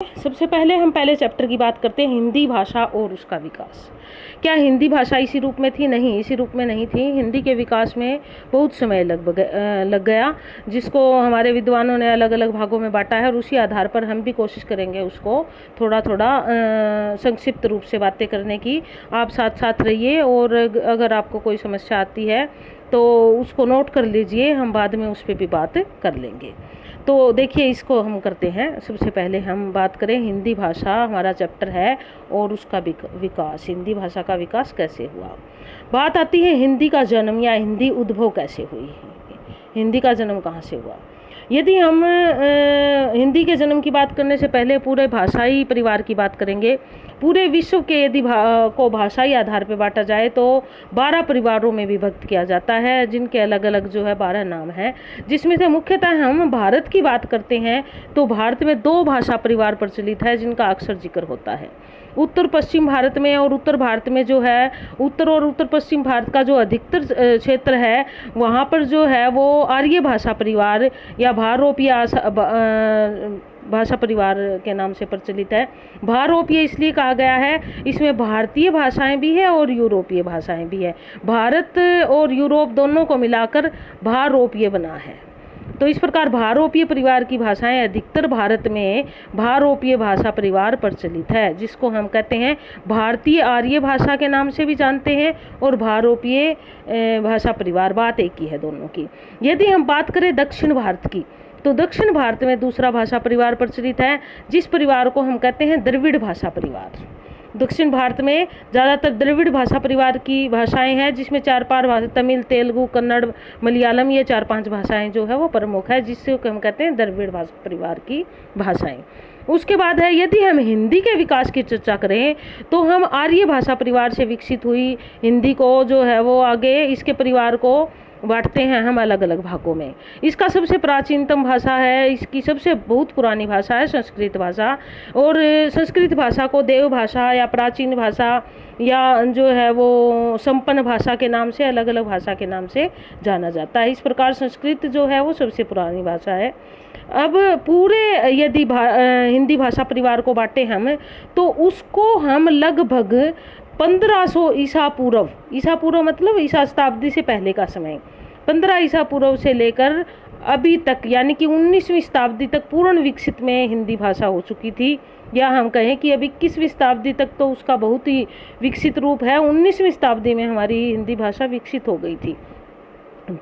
सबसे पहले हम पहले चैप्टर की बात करते हैं, हिंदी भाषा और उसका विकास। क्या हिंदी भाषा इसी रूप में थी? नहीं, इसी रूप में नहीं थी। हिंदी के विकास में बहुत समय लग गया, जिसको हमारे विद्वानों ने अलग अलग भागों में बांटा है और उसी आधार पर हम भी कोशिश करेंगे उसको थोड़ा थोड़ा संक्षिप्त रूप से बातें करने की। आप साथ साथ रहिए और अगर आपको कोई समस्या आती है तो उसको नोट कर लीजिए, हम बाद में उस पर भी बात कर लेंगे। तो देखिए, इसको हम करते हैं। सबसे पहले हम बात करें, हिंदी भाषा हमारा चैप्टर है और उसका विकास। हिंदी भाषा का विकास कैसे हुआ? बात आती है हिंदी का जन्म या हिंदी उद्भव कैसे हुई। हिंदी का जन्म कहाँ से हुआ? यदि हम हिंदी के जन्म की बात करने से पहले पूरे भाषाई परिवार की बात करेंगे। पूरे विश्व के यदि को भाषाई आधार पर बांटा जाए तो 12 परिवारों में विभक्त किया जाता है, जिनके अलग अलग जो है 12 नाम हैं। जिसमें से मुख्यतः हम भारत की बात करते हैं तो भारत में 2 भाषा परिवार प्रचलित है जिनका अक्सर जिक्र होता है। उत्तर पश्चिम भारत में और उत्तर भारत में जो है, उत्तर और उत्तर पश्चिम भारत का जो अधिकतर क्षेत्र है वहाँ पर जो है वो आर्य भाषा परिवार या भारोपीय भाषा परिवार के नाम से प्रचलित है। भारोपीय इसलिए कहा गया है, इसमें भारतीय भाषाएं भी है और यूरोपीय भाषाएं भी है। भारत और यूरोप दोनों को मिलाकर भारोपीय बना है। तो इस प्रकार भारोपीय परिवार की भाषाएं अधिकतर भारत में भारोपीय भाषा परिवार प्रचलित है, जिसको हम कहते हैं भारतीय आर्य भाषा के नाम से भी जानते हैं और भारोपीय भाषा परिवार। बात एक ही है दोनों की। यदि हम बात करें दक्षिण भारत की, तो दक्षिण भारत में दूसरा भाषा परिवार प्रचलित है, जिस परिवार को हम कहते हैं द्रविड़ भाषा परिवार। दक्षिण भारत में ज़्यादातर द्रविड़ भाषा परिवार की भाषाएं हैं, जिसमें 4-5 भाषा तमिल, तेलुगु, कन्नड़, मलयालम, ये 4-5 भाषाएं जो है वो प्रमुख है, जिससे हम कहते हैं द्रविड़ भाषा परिवार की भाषाएं। उसके बाद है, यदि हम हिंदी के विकास की चर्चा करें तो हम आर्य भाषा परिवार से विकसित हुई हिंदी को जो है वो आगे इसके परिवार को बांटते हैं हम अलग अलग भागों में। इसका सबसे प्राचीनतम भाषा है, इसकी सबसे बहुत पुरानी भाषा है संस्कृत भाषा। और संस्कृत भाषा को देव भाषा या प्राचीन भाषा या जो है वो संपन्न भाषा के नाम से, अलग अलग भाषा के नाम से जाना जाता है। इस प्रकार संस्कृत जो है वो सबसे पुरानी भाषा है। अब पूरे यदि हिंदी भाषा परिवार को बांटे हम, तो उसको हम लगभग 1500 ईसा पूर्व मतलब ईसा शताब्दी से पहले का समय, 15 ईसा पूर्व से लेकर अभी तक, यानी कि 19वीं शताब्दी तक पूर्ण विकसित में हिंदी भाषा हो चुकी थी। या हम कहें कि अभी 21वीं शताब्दी तक तो उसका बहुत ही विकसित रूप है। 19वीं शताब्दी में हमारी हिंदी भाषा विकसित हो गई थी।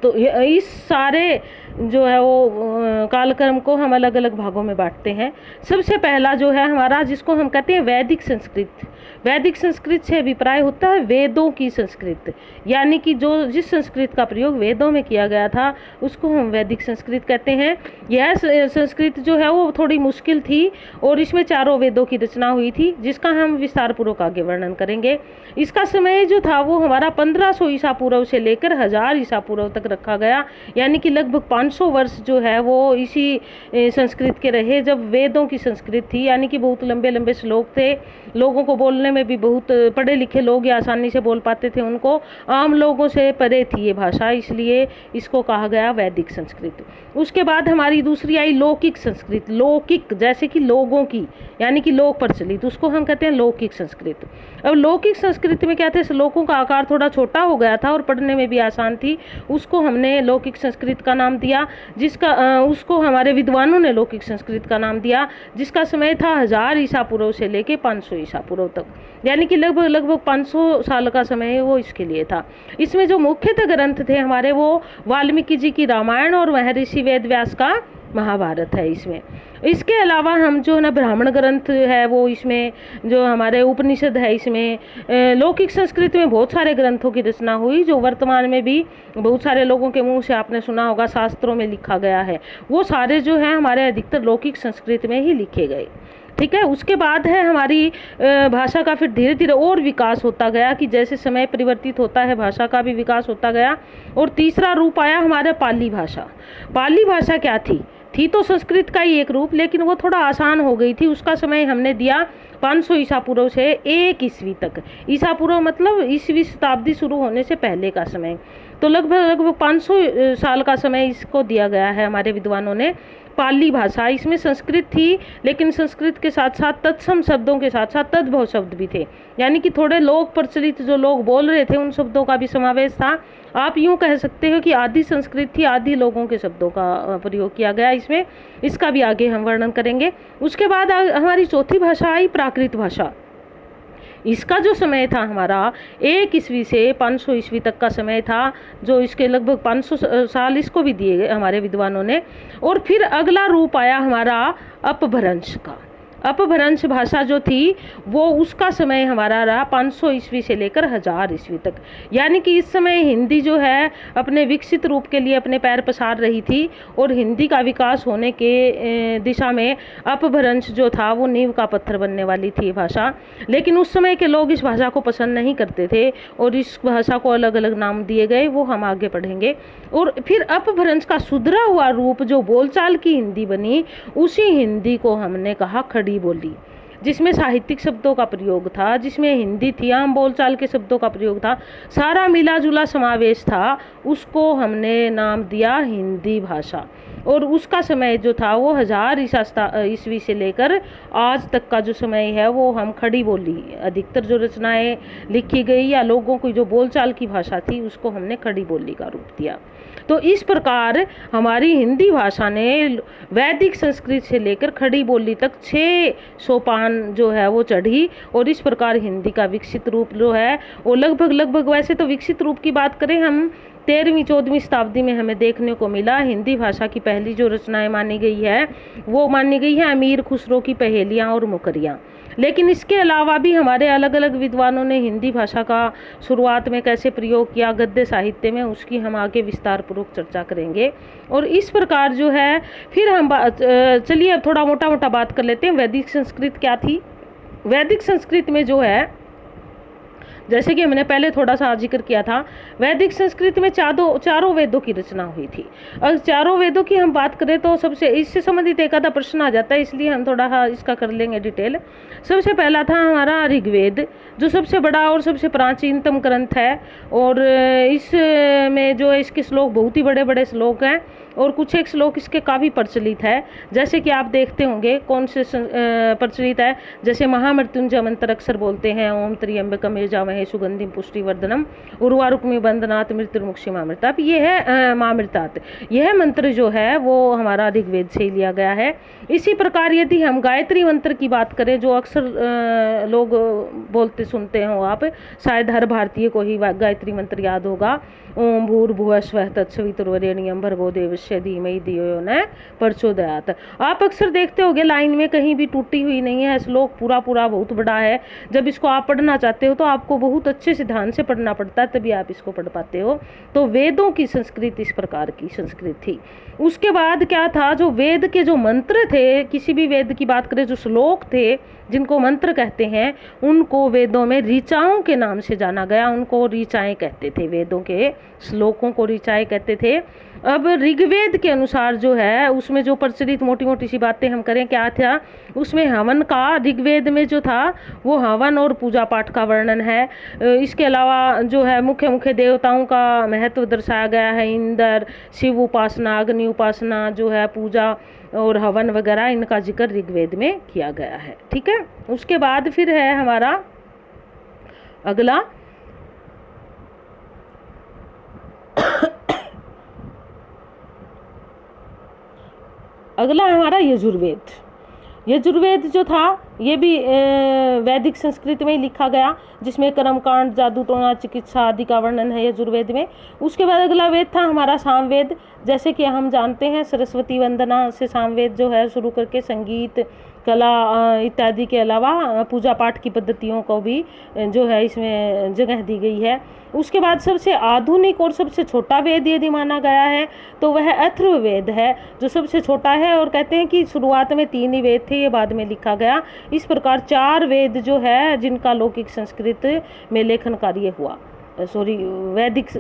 तो इस सारे जो है वो कालक्रम को हम अलग अलग भागों में बांटते हैं। सबसे पहला जो है हमारा, जिसको हम कहते हैं वैदिक संस्कृत। वैदिक संस्कृत से अभिप्राय होता है वेदों की संस्कृत, यानी कि जो जिस संस्कृत का प्रयोग वेदों में किया गया था उसको हम वैदिक संस्कृत कहते हैं। यह संस्कृत जो है वो थोड़ी मुश्किल थी और इसमें 4 वेदों की रचना हुई थी, जिसका हम विस्तार पूर्वक आगे वर्णन करेंगे। इसका समय जो था वो हमारा 1500 ईसा पूर्व से लेकर 1000 ईसा पूर्व तक रखा गया, यानी कि लगभग 500 वर्ष जो है वो इसी संस्कृत के रहे, जब वेदों की संस्कृत थी। यानी कि बहुत लंबे लंबे श्लोक थे, लोगों को बोलने में भी बहुत पढ़े लिखे लोग या आसानी से बोल पाते थे, उनको आम लोगों से परे थी ये भाषा, इसलिए इसको कहा गया वैदिक संस्कृत। उसके बाद हमारी दूसरी आई लौकिक संस्कृत। लौकिक जैसे कि लोगों की, यानी कि लोक प्रचलित, उसको हम कहते हैं लौकिक संस्कृत। अब लौकिक संस्कृत में क्या थे, श्लोकों का आकार थोड़ा छोटा हो गया था और पढ़ने में भी आसान थी, उसको हमने लौकिक संस्कृत का नाम दिया। जिसका उसको हमारे विद्वानों ने लौकिक संस्कृत का नाम दिया, जिसका समय था 1000 ईसा पूर्व से लेके 500 ईसा पूर्व तक, यानी कि लगभग 500 साल का समय वो इसके लिए था। इसमें जो मुख्यतः ग्रंथ थे हमारे, वो वाल्मीकि जी की रामायण और महर्षि वेद व्यास का महाभारत है इसमें। इसके अलावा हम जो ना ब्राह्मण ग्रंथ है वो इसमें, जो हमारे उपनिषद है इसमें। लौकिक संस्कृत में बहुत सारे ग्रंथों की रचना हुई, जो वर्तमान में भी बहुत सारे लोगों के मुंह से आपने सुना होगा, शास्त्रों में लिखा गया है। वो सारे जो हैं हमारे अधिकतर लौकिक संस्कृत में ही लिखे गए। ठीक है। उसके बाद है हमारी भाषा का फिर धीरे धीरे और विकास होता गया, कि जैसे समय परिवर्तित होता है भाषा का भी विकास होता गया। और तीसरा रूप आया हमारा पाली भाषा। पाली भाषा क्या थी तो संस्कृत का ही एक रूप, लेकिन वो थोड़ा आसान हो गई थी। उसका समय हमने दिया 500 ईसा पूर्व से 1 ईस्वी तक। ईसा पूर्व मतलब ईसवीं शताब्दी शुरू होने से पहले का समय। तो लगभग 500 साल का समय इसको दिया गया है हमारे विद्वानों ने। पाली भाषा, इसमें संस्कृत थी, लेकिन संस्कृत के साथ साथ तत्सम शब्दों के साथ साथ तद्भव शब्द भी थे, यानी कि थोड़े लोक प्रचलित जो लोग बोल रहे थे उन शब्दों का भी समावेश था। आप यूँ कह सकते हो कि आदि संस्कृत थी, आदि लोगों के शब्दों का प्रयोग किया गया इसमें, इसका भी आगे हम वर्णन करेंगे। उसके बाद हमारी चौथी भाषा आई प्राकृत भाषा। इसका जो समय था हमारा 1 ईस्वी से 500 ईस्वी तक का समय था, जो इसके लगभग 500 साल इसको भी दिए गए हमारे विद्वानों ने। और फिर अगला रूप आया हमारा अपभ्रंश का। अपभ्रंश भाषा जो थी वो उसका समय हमारा रहा 500 ईस्वी से लेकर 1000 ईस्वी तक, यानी कि इस समय हिंदी जो है अपने विकसित रूप के लिए अपने पैर पसार रही थी और हिंदी का विकास होने के दिशा में अपभ्रंश जो था वो नींव का पत्थर बनने वाली थी भाषा। लेकिन उस समय के लोग इस भाषा को पसंद नहीं करते थे और इस भाषा को अलग अलग नाम दिए गए, वो हम आगे पढ़ेंगे। और फिर अपभ्रंश का सुधरा हुआ रूप जो बोलचाल की हिंदी बनी, उसी हिंदी को हमने कहा खड़ी बोली, जिसमें साहित्यिक शब्दों का प्रयोग था, जिसमें हिंदी थी, आम बोलचाल के शब्दों का प्रयोग था, सारा मिला जुला समावेश था, उसको हमने नाम दिया हिंदी भाषा। और उसका समय जो था वो 1000 ईस्वी से लेकर आज तक का जो समय है वो हम खड़ी बोली, अधिकतर जो रचनाएं लिखी गई या लोगों की जो बोलचाल की भाषा थी उसको हमने खड़ी बोली का रूप दिया। तो इस प्रकार हमारी हिंदी भाषा ने वैदिक संस्कृत से लेकर खड़ी बोली तक 6 सोपान जो है वो चढ़ी, और इस प्रकार हिंदी का विकसित रूप जो है वो लगभग वैसे तो विकसित रूप की बात करें हम 13वीं-14वीं शताब्दी में हमें देखने को मिला। हिंदी भाषा की पहली जो रचनाएं मानी गई है वो मानी गई है अमीर खुसरो की पहेलियाँ और मुकरियाँ। लेकिन इसके अलावा भी हमारे अलग अलग विद्वानों ने हिंदी भाषा का शुरुआत में कैसे प्रयोग किया गद्य साहित्य में, उसकी हम आगे विस्तार पूर्वक चर्चा करेंगे। और इस प्रकार जो है फिर हम चलिए अब थोड़ा मोटा बात कर लेते हैं वैदिक संस्कृत क्या थी। वैदिक संस्कृत में जो है, जैसे कि हमने पहले थोड़ा सा जिक्र किया था, वैदिक संस्कृत में चारों वेदों की रचना हुई थी। और चारों वेदों की हम बात करें तो सबसे इससे संबंधित एक आधा प्रश्न आ जाता है, इसलिए हम थोड़ा इसका कर लेंगे डिटेल। सबसे पहला था हमारा ऋग्वेद, जो सबसे बड़ा और सबसे प्राचीनतम ग्रंथ है, और इसमें जो है इसके श्लोक बहुत ही बड़े बड़े श्लोक हैं, और कुछ एक श्लोक इसके काफ़ी प्रचलित है। जैसे कि आप देखते होंगे कौन से प्रचलित है, जैसे महामृत्युंजय मंत्र अक्सर बोलते हैं, ओम त्र्यंबकम यजामहे सुगंधिम पुष्टिवर्धनम उर्वारुकमिव बंधनात् मृत्युर्मुक्षीमामृतात्। ये है मामृतात्, यह मंत्र जो है वो हमारा ऋग्वेद से लिया गया है। इसी प्रकार यदि हम गायत्री मंत्र की बात करें, जो अक्सर लोग बोलते सुनते हो आप, शायद हर भारतीय को ही गायत्री मंत्र याद होगा, ओम भूर्भुवः स्वः तत्सवितुर्वरेण्यं भर्गो देवस्य धीमहि धियो यो न प्रचोदयात्। आप अक्सर देखते होंगे लाइन में कहीं भी टूटी हुई नहीं है, श्लोक पूरा बहुत बड़ा है। जब इसको आप पढ़ना चाहते हो तो आपको बहुत अच्छे से ध्यान से पढ़ना पड़ता है, तभी आप इसको पढ़ पाते हो। तो वेदों की संस्कृत इस प्रकार की संस्कृत थी। उसके बाद क्या था, जो वेद के जो मंत्र थे, किसी भी वेद की बात करें, जो श्लोक थे जिनको मंत्र कहते हैं, उनको वेदों में ऋचाओं के नाम से जाना गया। उनको ऋचाएं कहते थे, वेदों के श्लोकों को ऋचाएं कहते थे। अब ऋग्वेद के अनुसार जो है उसमें जो प्रचलित मोटी सी बातें हम करें, क्या था उसमें हवन का, ऋग्वेद में जो था वो हवन और पूजा पाठ का वर्णन है। इसके अलावा जो है मुख्य देवताओं का महत्व दर्शाया गया है। इंद्र, शिव उपासना, अग्नि उपासना जो है, पूजा और हवन वगैरह, इनका जिक्र ऋग्वेद में किया गया है। ठीक है, उसके बाद फिर है हमारा अगला हमारा यजुर्वेद। यजुर्वेद जो था ये भी वैदिक संस्कृत में ही लिखा गया, जिसमें कर्मकांड, जादू टोना, चिकित्सा आदि का वर्णन है यजुर्वेद में। उसके बाद अगला वेद था हमारा सामवेद। जैसे कि हम जानते हैं सरस्वती वंदना से सामवेद जो है शुरू करके संगीत, कला इत्यादि के अलावा पूजा पाठ की पद्धतियों को भी जो है इसमें जगह दी गई है। उसके बाद सबसे आधुनिक और सबसे छोटा वेद यदि माना गया है तो वह अथर्ववेद है, जो सबसे छोटा है, और कहते हैं कि शुरुआत में 3 ही वेद थे, ये बाद में लिखा गया। इस प्रकार 4 वेद जो है जिनका लौकिक संस्कृत में लेखन कार्य हुआ, वैदिक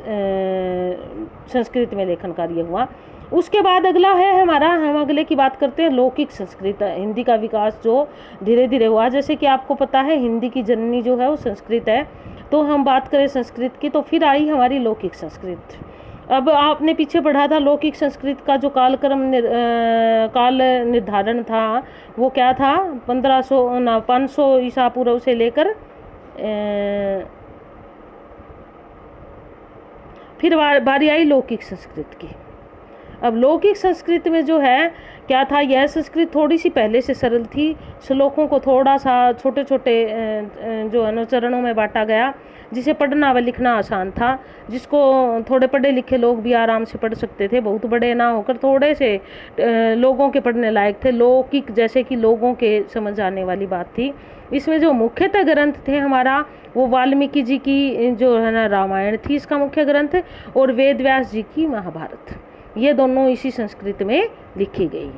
संस्कृत में लेखन कार्य हुआ। उसके बाद अगला है हमारा, हम अगले की बात करते हैं लौकिक संस्कृत। हिंदी का विकास जो धीरे धीरे हुआ, जैसे कि आपको पता है हिंदी की जननी जो है वो संस्कृत है। तो हम बात करें संस्कृत की तो फिर आई हमारी लौकिक संस्कृत। अब आपने पीछे पढ़ा था लौकिक संस्कृत का जो काल निर्धारण था वो क्या था, 500 ईसा पूर्व से लेकर फिर बारी आई लौकिक संस्कृत की। अब लौकिक संस्कृत में जो है क्या था, यह संस्कृत थोड़ी सी पहले से सरल थी, श्लोकों को थोड़ा सा छोटे छोटे जो अनुचरणों में बांटा गया, जिसे पढ़ना व लिखना आसान था, जिसको थोड़े पढ़े लिखे लोग भी आराम से पढ़ सकते थे, बहुत बड़े ना होकर थोड़े से लोगों के पढ़ने लायक थे। लौकिक जैसे कि लोगों के समझ आने वाली बात थी। इसमें जो मुख्यतः ग्रंथ थे हमारा, वो वाल्मीकि जी की जो है ना रामायण थी इसका मुख्य ग्रंथ, और वेद व्यास जी की महाभारत, ये दोनों इसी संस्कृत में लिखी गई।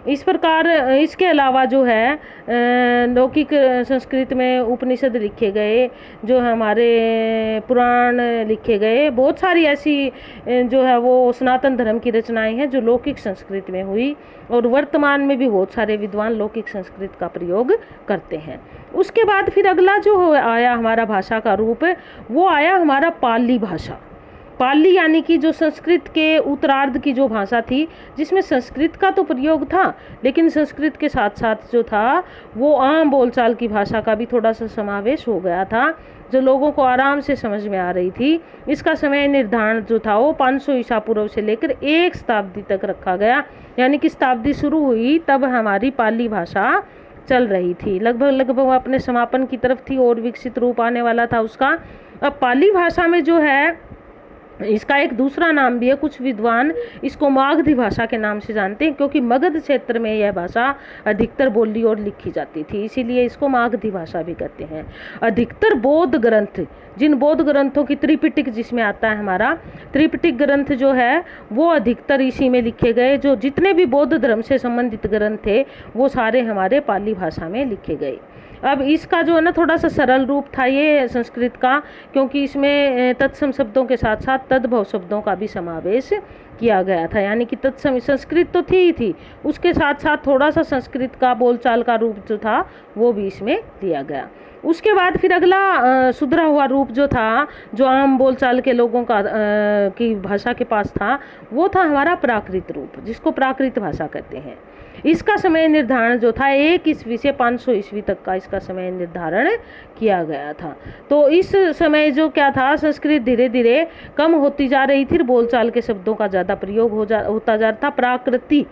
इस प्रकार इसके अलावा जो है लौकिक संस्कृत में उपनिषद लिखे गए, जो हमारे पुराण लिखे गए, बहुत सारी ऐसी जो है वो सनातन धर्म की रचनाएं हैं जो लौकिक संस्कृत में हुई, और वर्तमान में भी बहुत सारे विद्वान लौकिक संस्कृत का प्रयोग करते हैं। उसके बाद फिर अगला जो आया हमारा भाषा का रूप, वो आया हमारा पाली भाषा। पाली यानी कि जो संस्कृत के उत्तरार्ध की जो भाषा थी, जिसमें संस्कृत का तो प्रयोग था, लेकिन संस्कृत के साथ साथ जो था वो आम बोलचाल की भाषा का भी थोड़ा सा समावेश हो गया था, जो लोगों को आराम से समझ में आ रही थी। इसका समय निर्धारण जो था वो 500 ईसा पूर्व से लेकर 1 शताब्दी तक रखा गया, यानी कि शताब्दी शुरू हुई तब हमारी पाली भाषा चल रही थी, लगभग अपने समापन की तरफ थी और विकसित रूप आने वाला था उसका। अब पाली भाषा में जो है इसका एक दूसरा नाम भी है, कुछ विद्वान इसको मागधी भाषा के नाम से जानते हैं, क्योंकि मगध क्षेत्र में यह भाषा अधिकतर बोली और लिखी जाती थी, इसीलिए इसको मागधी भाषा भी कहते हैं। अधिकतर बौद्ध ग्रंथ, जिन बौद्ध ग्रंथों की त्रिपिटक जिसमें आता है हमारा, त्रिपिटक ग्रंथ जो है वो अधिकतर इसी में लिखे गए। जो जितने भी बौद्ध धर्म से संबंधित ग्रंथ थे वो सारे हमारे पाली भाषा में लिखे गए। अब इसका जो है ना थोड़ा सा सरल रूप था ये संस्कृत का, क्योंकि इसमें तत्सम शब्दों के साथ साथ तद्भव शब्दों का भी समावेश किया गया था, यानी कि तत्सम संस्कृत तो थी, उसके साथ साथ थोड़ा सा संस्कृत का बोलचाल का रूप जो था वो भी इसमें दिया गया। उसके बाद फिर अगला सुधरा हुआ रूप जो था, जो आम बोलचाल के लोगों का की भाषा के पास था, वो था हमारा प्राकृत रूप, जिसको प्राकृत भाषा कहते हैं। इसका समय निर्धारण जो था 1 ईस्वी से 500 ईस्वी तक का इसका समय निर्धारण किया गया था। तो इस समय जो क्या था, संस्कृत धीरे धीरे कम होती जा रही थी, बोलचाल के शब्दों का ज़्यादा प्रयोग होता जा रहा था। प्राकृति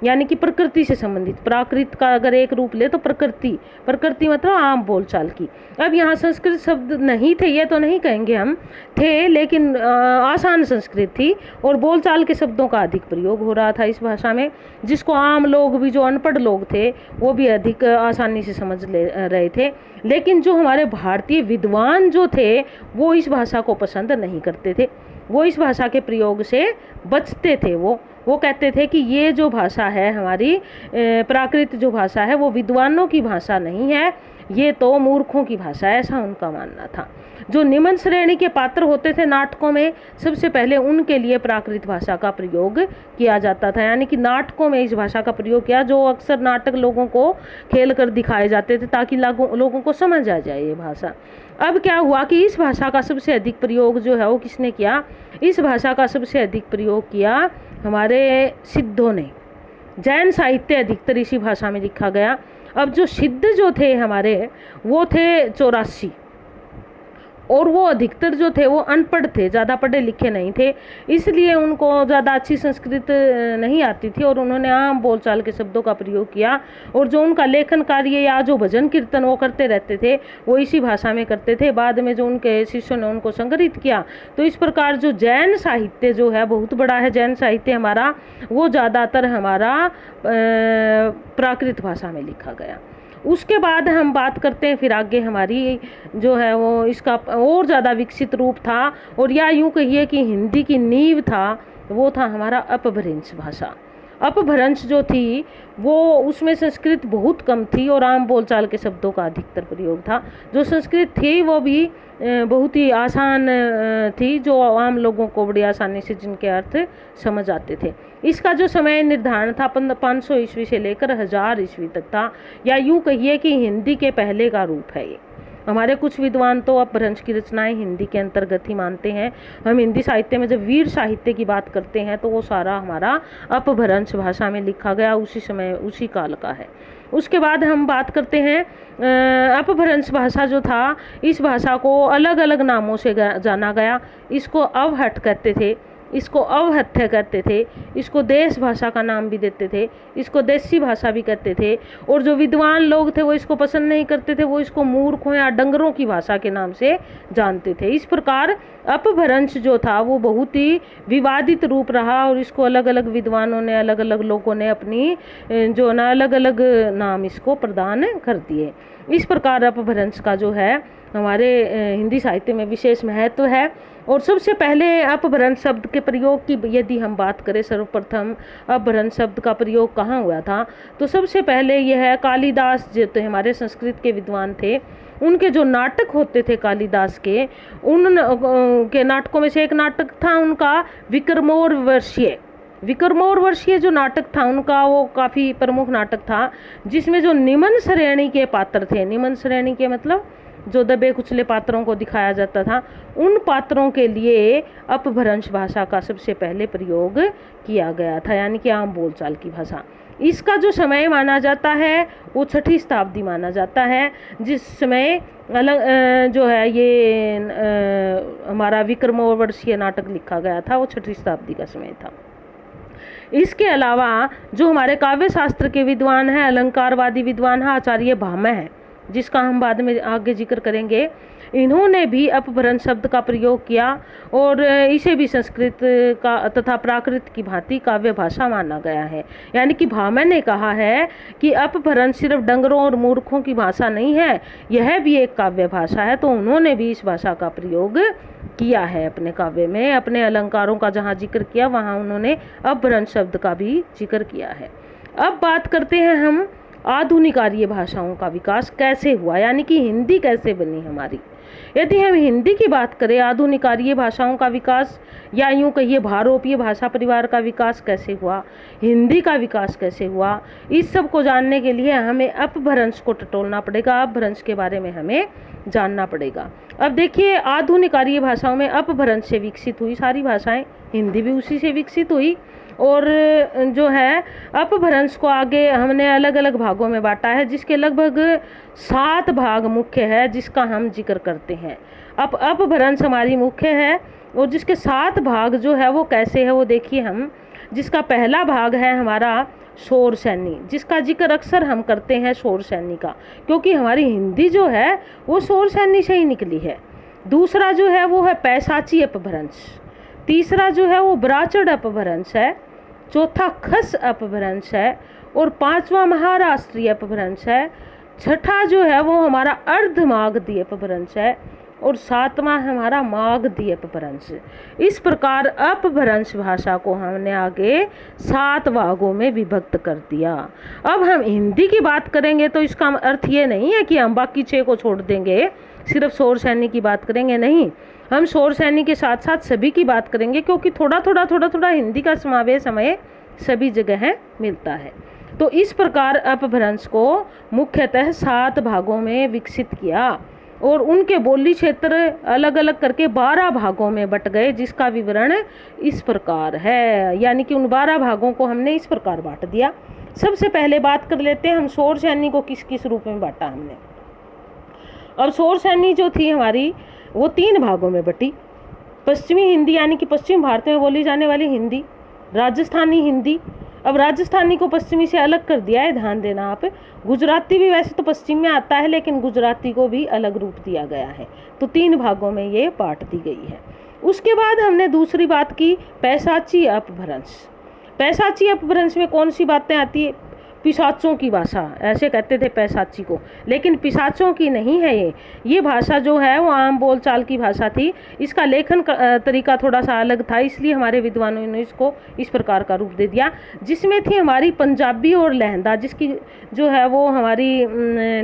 यानी कि प्रकृति से संबंधित, प्राकृत का अगर एक रूप ले तो प्रकृति मतलब आम बोलचाल की। अब यहाँ संस्कृत शब्द नहीं थे, ये तो नहीं कहेंगे हम, थे, लेकिन आसान संस्कृत थी और बोलचाल के शब्दों का अधिक प्रयोग हो रहा था इस भाषा में, जिसको आम लोग भी, जो अनपढ़ लोग थे, वो भी अधिक आसानी से समझ ले रहे थे। लेकिन जो हमारे भारतीय विद्वान जो थे वो इस भाषा को पसंद नहीं करते थे, वो इस भाषा के प्रयोग से बचते थे। वो कहते थे कि ये जो भाषा है हमारी प्राकृत जो भाषा है वो विद्वानों की भाषा नहीं है, ये तो मूर्खों की भाषा है, ऐसा उनका मानना था। जो निम्न श्रेणी के पात्र होते थे नाटकों में, सबसे पहले उनके लिए प्राकृत भाषा का प्रयोग किया जाता था, यानी कि नाटकों में इस भाषा का प्रयोग किया। जो अक्सर नाटक लोगों को खेल कर दिखाए जाते थे ताकि लोगों को समझ आ जाए ये भाषा। अब क्या हुआ कि इस भाषा का सबसे अधिक प्रयोग जो है वो किसने किया, इस भाषा का सबसे अधिक प्रयोग किया हमारे सिद्धों ने। जैन साहित्य अधिकतर इसी भाषा में लिखा गया। अब जो सिद्ध जो थे हमारे, वो थे 84, और वो अधिकतर जो थे वो अनपढ़ थे, ज़्यादा पढ़े लिखे नहीं थे, इसलिए उनको ज़्यादा अच्छी संस्कृत नहीं आती थी और उन्होंने आम बोलचाल के शब्दों का प्रयोग किया। और जो उनका लेखन कार्य या जो भजन कीर्तन वो करते रहते थे वो इसी भाषा में करते थे। बाद में जो उनके शिष्यों ने उनको संग्रहित किया, तो इस प्रकार जो जैन साहित्य जो है बहुत बड़ा है, जैन साहित्य हमारा, वो ज़्यादातर हमारा प्राकृत भाषा में लिखा गया। उसके बाद हम बात करते हैं फिर आगे हमारी जो है वो इसका और ज़्यादा विकसित रूप था, और या यूँ कहिए कि हिंदी की नींव था, वो था हमारा अपभ्रंश भाषा। अपभ्रंश जो थी वो उसमें संस्कृत बहुत कम थी और आम बोलचाल के शब्दों का अधिकतर प्रयोग था। जो संस्कृत थी वो भी बहुत ही आसान थी, जो आम लोगों को बड़ी आसानी से जिनके अर्थ समझ आते थे। इसका जो समय निर्धारण था 500 ईस्वी से लेकर 1000 ईस्वी तक था, या यूँ कहिए कि हिंदी के पहले का रूप है ये। हमारे कुछ विद्वान तो अपभ्रंश की रचनाएं हिंदी के अंतर्गत ही मानते हैं। हम हिंदी साहित्य में जब वीर साहित्य की बात करते हैं तो वो सारा हमारा अपभ्रंश भाषा में लिखा गया उसी समय उसी काल का है। उसके बाद हम बात करते हैं अपभ्रंश भाषा जो था, इस भाषा को अलग अलग नामों से जाना गया। इसको अवहट्ठ कहते थे, इसको अवहथ्य कहते थे, इसको देश भाषा का नाम भी देते थे, इसको देसी भाषा भी कहते थे। और जो विद्वान लोग थे वो इसको पसंद नहीं करते थे, वो इसको मूर्खों या डंगरों की भाषा के नाम से जानते थे। इस प्रकार अपभ्रंश जो था वो बहुत ही विवादित रूप रहा और इसको अलग अलग विद्वानों ने, अलग अलग लोगों ने अपनी जो ना अलग अलग नाम इसको प्रदान कर दिए। इस प्रकार अपभ्रंश का जो है हमारे हिंदी साहित्य में विशेष महत्व है। और सबसे पहले अपभ्रंश शब्द के प्रयोग की यदि हम बात करें, सर्वप्रथम अपभ्रंश शब्द का प्रयोग कहाँ हुआ था, तो सबसे पहले यह है कालिदास जो तो हमारे संस्कृत के विद्वान थे, उनके जो नाटक होते थे कालिदास के, उन के नाटकों में से एक नाटक था उनका विक्रमोर्वशीय। विक्रमोर्वशीय जो नाटक था उनका वो काफ़ी प्रमुख नाटक था, जिसमें जो निम्न श्रेणी के पात्र थे, निम्न श्रेणी के मतलब जो दबे कुचले पात्रों को दिखाया जाता था, उन पात्रों के लिए अपभ्रंश भाषा का सबसे पहले प्रयोग किया गया था, यानी कि आम बोलचाल की भाषा। इसका जो समय माना जाता है वो 6वीं शताब्दी माना जाता है, जिस समय अलग जो है ये हमारा विक्रमोर्वशीय नाटक लिखा गया था, वो 6वीं शताब्दी का समय था। इसके अलावा जो हमारे काव्य शास्त्र के विद्वान हैं, अलंकारवादी विद्वान है आचार्य भामह है, जिसका हम बाद में आगे जिक्र करेंगे, इन्होंने भी अपभ्रंश शब्द का प्रयोग किया और इसे भी संस्कृत का तथा प्राकृत की भांति काव्य भाषा माना गया है। यानी कि भामह ने कहा है कि अपभ्रंश सिर्फ डंगरों और मूर्खों की भाषा नहीं है, यह भी एक काव्य भाषा है। तो उन्होंने भी इस भाषा का प्रयोग किया है अपने काव्य में, अपने अलंकारों का जहाँ जिक्र किया वहाँ उन्होंने अपभ्रंश शब्द का भी जिक्र किया है। अब बात करते हैं हम आधुनिक आर्य भाषाओं का विकास कैसे हुआ, यानी कि हिंदी कैसे बनी हमारी। यदि हम हिंदी की बात करें, आधुनिक आर्य भाषाओं का विकास या यूँ कहिए भारोपीय भाषा परिवार का विकास कैसे हुआ, हिंदी का विकास कैसे हुआ, इस सब को जानने के लिए हमें अपभ्रंश को टटोलना पड़ेगा, अपभ्रंश के बारे में हमें जानना पड़ेगा। अब देखिए, आधुनिक आर्य भाषाओं में अपभ्रंश से विकसित हुई सारी भाषाएं, हिंदी भी उसी से विकसित हुई। और जो है अपभ्रंश को आगे हमने अलग अलग भागों में बांटा है, जिसके लगभग 7 भाग मुख्य है जिसका हम जिक्र करते हैं। अब अपभ्रंश हमारी मुख्य है और जिसके 7 भाग जो है वो कैसे है वो देखिए हम। जिसका पहला भाग है हमारा शौर सैनी, जिसका जिक्र अक्सर हम करते हैं शौर सैनी का, क्योंकि हमारी हिंदी जो है वो शौर सैनी से ही निकली है। दूसरा जो है वो है पैशाची अपभ्रंश, तीसरा जो है वो ब्राचड़ अपभ्रंश है, चौथा खस अपभ्रंश है और 5वां महाराष्ट्रीय अपभ्रंश है, छठा जो है वो हमारा अर्धमागधी अपभ्रंश है और 7वां हमारा मागधी अपभ्रंश। इस प्रकार अपभ्रंश भाषा को हमने आगे 7 भागों में विभक्त कर दिया। अब हम हिंदी की बात करेंगे तो इसका अर्थ ये नहीं है कि हम बाकी 6 को छोड़ देंगे, सिर्फ शौर सैनी की बात करेंगे, नहीं, हम शौर सैनी के साथ साथ सभी की बात करेंगे, क्योंकि थोड़ा थोड़ा हिंदी का समावेश हमें सभी जगह मिलता है। तो इस प्रकार अपभ्रंश को मुख्यतः 7 भागों में विकसित किया और उनके बोली क्षेत्र अलग अलग करके 12 भागों में बट गए, जिसका विवरण इस प्रकार है। यानी कि उन 12 भागों को हमने इस प्रकार बांट दिया। सबसे पहले बात कर लेते हैं हम शौर सैनी को किस किस रूप में बांटा हमने। अब शौर सैनी जो थी हमारी वो 3 भागों में बटी। पश्चिमी हिंदी यानी कि पश्चिम भारत में बोली जाने वाली हिंदी, राजस्थानी हिंदी। अब राजस्थानी को पश्चिमी से अलग कर दिया है, ध्यान देना आप। गुजराती भी वैसे तो पश्चिम में आता है, लेकिन गुजराती को भी अलग रूप दिया गया है। तो 3 भागों में ये बांट दी गई है। उसके बाद हमने दूसरी बात की पैशाची अपभ्रंश। पैशाची अपभ्रंश में कौन सी बातें आती है? पिशाचों की भाषा, ऐसे कहते थे पैशाची को, लेकिन पिशाचों की नहीं है ये भाषा जो है वो आम बोलचाल की भाषा थी। इसका लेखन तरीका थोड़ा सा अलग था, इसलिए हमारे विद्वानों ने इसको इस प्रकार का रूप दे दिया, जिसमें थी हमारी पंजाबी और लहंदा, जिसकी जो है वो हमारी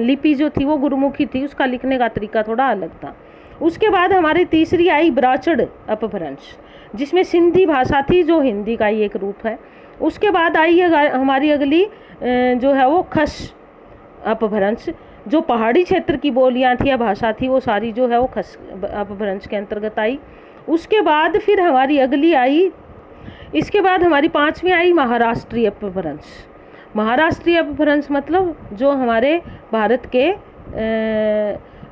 लिपि जो थी वो गुरुमुखी थी, उसका लिखने का तरीका थोड़ा अलग था। उसके बाद हमारी तीसरी आई ब्राचड़ अपभ्रंश, जिसमें सिंधी भाषा थी जो हिंदी का ही एक रूप है। उसके बाद आई है हमारी अगली जो है वो खस अपभ्रंश, जो पहाड़ी क्षेत्र की बोलियां थी या भाषा थी वो सारी जो है वो खस अपभ्रंश के अंतर्गत आई। उसके बाद फिर हमारी अगली आई, इसके बाद हमारी 5वीं आई महाराष्ट्रीय अपभ्रंश। महाराष्ट्रीय अपभ्रंश मतलब जो हमारे भारत के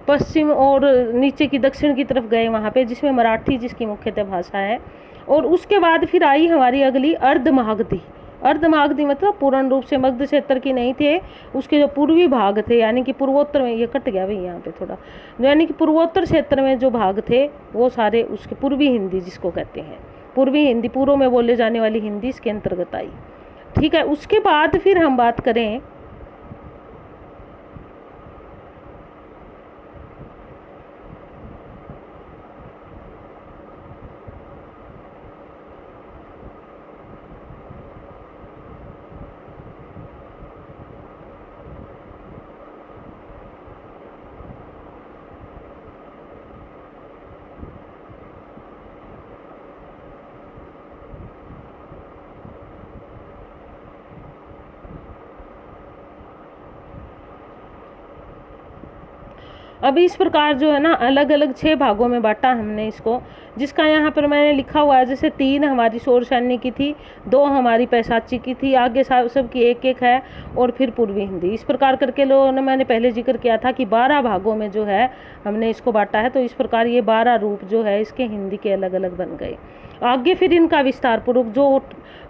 पश्चिम और नीचे की दक्षिण की तरफ गए वहाँ पे, जिसमें मराठी जिसकी मुख्यतः भाषा है। और उसके बाद फिर आई हमारी अगली अर्धमागधी। अर्धमागधी मतलब पूर्ण रूप से मगध क्षेत्र की नहीं थे, उसके जो पूर्वी भाग थे, यानी कि पूर्वोत्तर में, ये कट गया भाई यहाँ पे थोड़ा, यानी कि पूर्वोत्तर क्षेत्र में जो भाग थे वो सारे उसके पूर्वी हिंदी जिसको कहते हैं, पूर्वी हिंदी, पूर्व में बोले जाने वाली हिंदी इसके अंतर्गत आई। ठीक है, उसके बाद फिर हम बात करें अभी इस प्रकार जो है ना अलग अलग 6 भागों में बांटा हमने इसको, जिसका यहाँ पर मैंने लिखा हुआ है, जैसे 3 हमारी शौर सैन्य की थी, 2 हमारी पैशाची की थी, आगे सब की एक एक है, और फिर पूर्वी हिंदी। इस प्रकार करके लोगों ने, मैंने पहले जिक्र किया था कि 12 भागों में जो है हमने इसको बांटा है। तो इस प्रकार ये 12 रूप जो है इसके हिंदी के अलग अलग बन गए। आगे फिर इनका विस्तार पूर्वक जो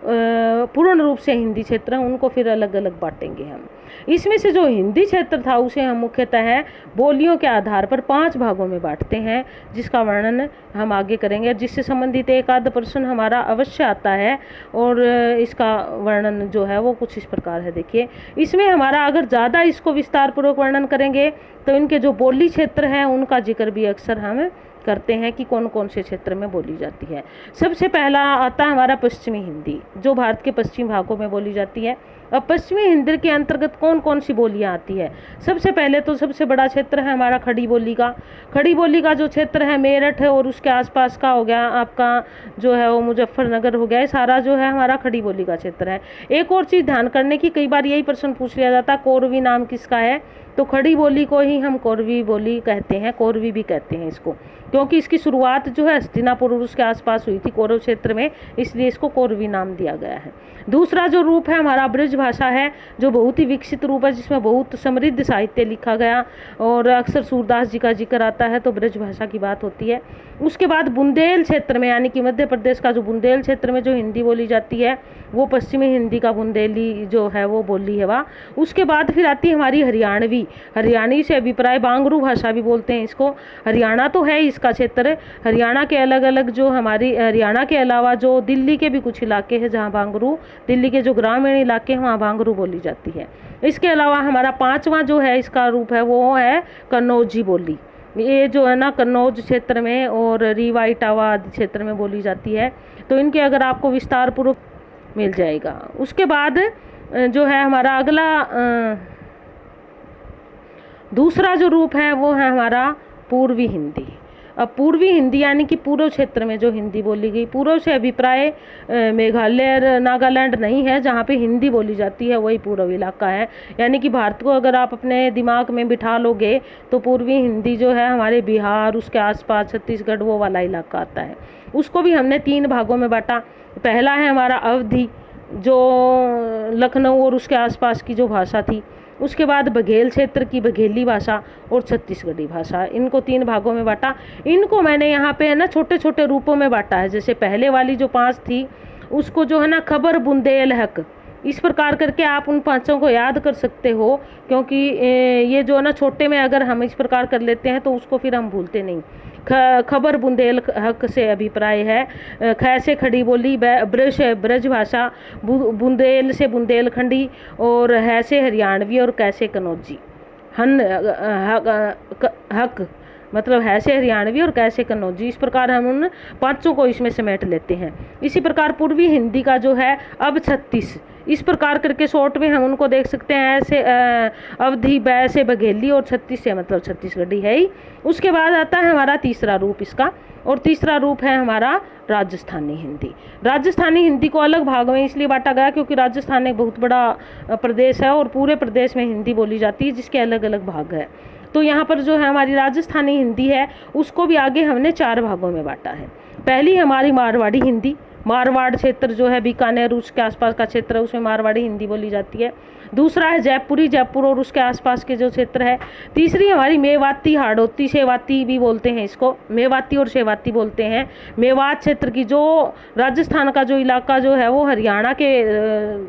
पूर्ण रूप से हिंदी क्षेत्र है उनको फिर अलग अलग बांटेंगे हम। इसमें से जो हिंदी क्षेत्र था उसे हम मुख्यतः बोलियों के आधार पर 5 भागों में बांटते हैं, जिसका वर्णन हम आगे करेंगे, जिससे संबंधित एक आध प्रश्न हमारा अवश्य आता है। और इसका वर्णन जो है वो कुछ इस प्रकार है। देखिए, इसमें हमारा अगर ज़्यादा इसको विस्तार पूर्वक वर्णन करेंगे तो इनके जो बोली क्षेत्र हैं उनका जिक्र भी अक्सर हम करते हैं कि कौन कौन से क्षेत्र में बोली जाती है। सबसे पहला आता है हमारा पश्चिमी हिंदी, जो भारत के पश्चिमी भागों में बोली जाती है। अब पश्चिमी हिंदी के अंतर्गत कौन कौन सी बोलियां आती है? सबसे पहले तो सबसे बड़ा क्षेत्र है हमारा खड़ी बोली का। खड़ी बोली का जो क्षेत्र है मेरठ है और उसके आसपास का हो गया, आपका जो है वो मुजफ्फरनगर हो गया, ये सारा जो है हमारा खड़ी बोली का क्षेत्र है। एक और चीज़ ध्यान करने की, कई बार यही प्रश्न पूछ लिया जाता है कोरवी नाम किसका है, तो खड़ी बोली को ही हम कोरवी बोली कहते हैं, कोरवी भी कहते हैं इसको, क्योंकि इसकी शुरुआत जो है हस्तिनापुर और उसके आसपास हुई थी कौरव क्षेत्र में, इसलिए इसको कोरवी नाम दिया गया है। दूसरा जो रूप है हमारा ब्रज भाषा है, जो बहुत ही विकसित रूप है, जिसमें बहुत समृद्ध साहित्य लिखा गया और अक्सर सूरदास जी का जिक्र आता है, तो ब्रज भाषा की बात होती है। उसके बाद बुंदेल क्षेत्र में, यानी कि मध्य प्रदेश का जो बुंदेल क्षेत्र में जो हिंदी बोली जाती है वो पश्चिमी हिंदी का बुंदेली जो है वो बोली है वह। उसके बाद फिर आती है हमारी हरियाणवी, हरियाणवी से अभिप्राय बांगरू भाषा भी बोलते हैं इसको। हरियाणा तो है इसका क्षेत्र, हरियाणा के अलग अलग जो हमारी, हरियाणा के अलावा जो दिल्ली के भी कुछ इलाके हैं जहाँ बांगरू, दिल्ली के जो ग्रामीण इलाके हैं वहाँ बांगरू बोली जाती है। इसके अलावा हमारा 5वां जो है इसका रूप है वो है कन्नौजी बोली। ये जो है ना कन्नौज क्षेत्र में और रीवा इटावा आदि क्षेत्र में बोली जाती है, तो इनके अगर आपको विस्तार पूर्वक मिल जाएगा। उसके बाद जो है हमारा अगला दूसरा जो रूप है वो है हमारा पूर्वी हिंदी। अब पूर्वी हिंदी यानी कि पूर्व क्षेत्र में जो हिंदी बोली गई, पूर्व से अभिप्राय मेघालय नागालैंड नहीं है, जहाँ पे हिंदी बोली जाती है वही पूर्व इलाका है। यानी कि भारत को अगर आप अपने दिमाग में बिठा लोगे तो पूर्वी हिंदी जो है हमारे बिहार, उसके आसपास छत्तीसगढ़, वो वाला इलाका आता है। उसको भी हमने 3 भागों में बांटा। पहला है हमारा अवधी, जो लखनऊ और उसके आसपास की जो भाषा थी। उसके बाद बघेल क्षेत्र की बघेली भाषा और छत्तीसगढ़ी भाषा, इनको 3 भागों में बांटा। इनको मैंने यहाँ पे है ना छोटे छोटे रूपों में बांटा है। जैसे पहले वाली जो 5 थी उसको जो है ना खबर, बुंदेल, हक, इस प्रकार करके आप उन 5 को याद कर सकते हो, क्योंकि ये जो है ना छोटे में अगर हम इस प्रकार कर लेते हैं तो उसको फिर हम भूलते नहीं। खबर बुंदेल हक से अभिप्राय है, ख से खड़ी बोली, ब्रज भाषा, बुंदेल से बुंदेलखंडी, और है से हरियाणवी, और कैसे कन्नौजी। हक मतलब है से हरियाणवी और कैसे कन्नौजी, इस प्रकार हम उन पांचों को इसमें समेट लेते हैं। इसी प्रकार पूर्वी हिंदी का जो है अब 36, इस प्रकार करके शॉर्ट में हम उनको देख सकते हैं। ऐसे अवधि, बै से बघेली और 36 से मतलब छत्तीसगढ़ी है ही। उसके बाद आता है हमारा तीसरा रूप इसका, और तीसरा रूप है हमारा राजस्थानी हिंदी। राजस्थानी हिंदी को अलग भाग में इसलिए बांटा गया क्योंकि राजस्थान एक बहुत बड़ा प्रदेश है और पूरे प्रदेश में हिंदी बोली जाती है, जिसके अलग अलग भाग है। तो यहाँ पर जो है हमारी राजस्थानी हिंदी है उसको भी आगे हमने 4 भागों में बांटा है। पहली हमारी मारवाड़ी हिंदी, मारवाड़ क्षेत्र जो है बीकानेर उसके आसपास का क्षेत्र है, उसमें मारवाड़ी हिंदी बोली जाती है। दूसरा है जयपुरी, जयपुर और उसके आसपास के जो क्षेत्र है। तीसरी हमारी मेवाती, हाड़ौती, सेवाती भी बोलते हैं इसको, मेवाती और सेवाती बोलते हैं। मेवात क्षेत्र की जो राजस्थान का जो इलाका जो है वो हरियाणा के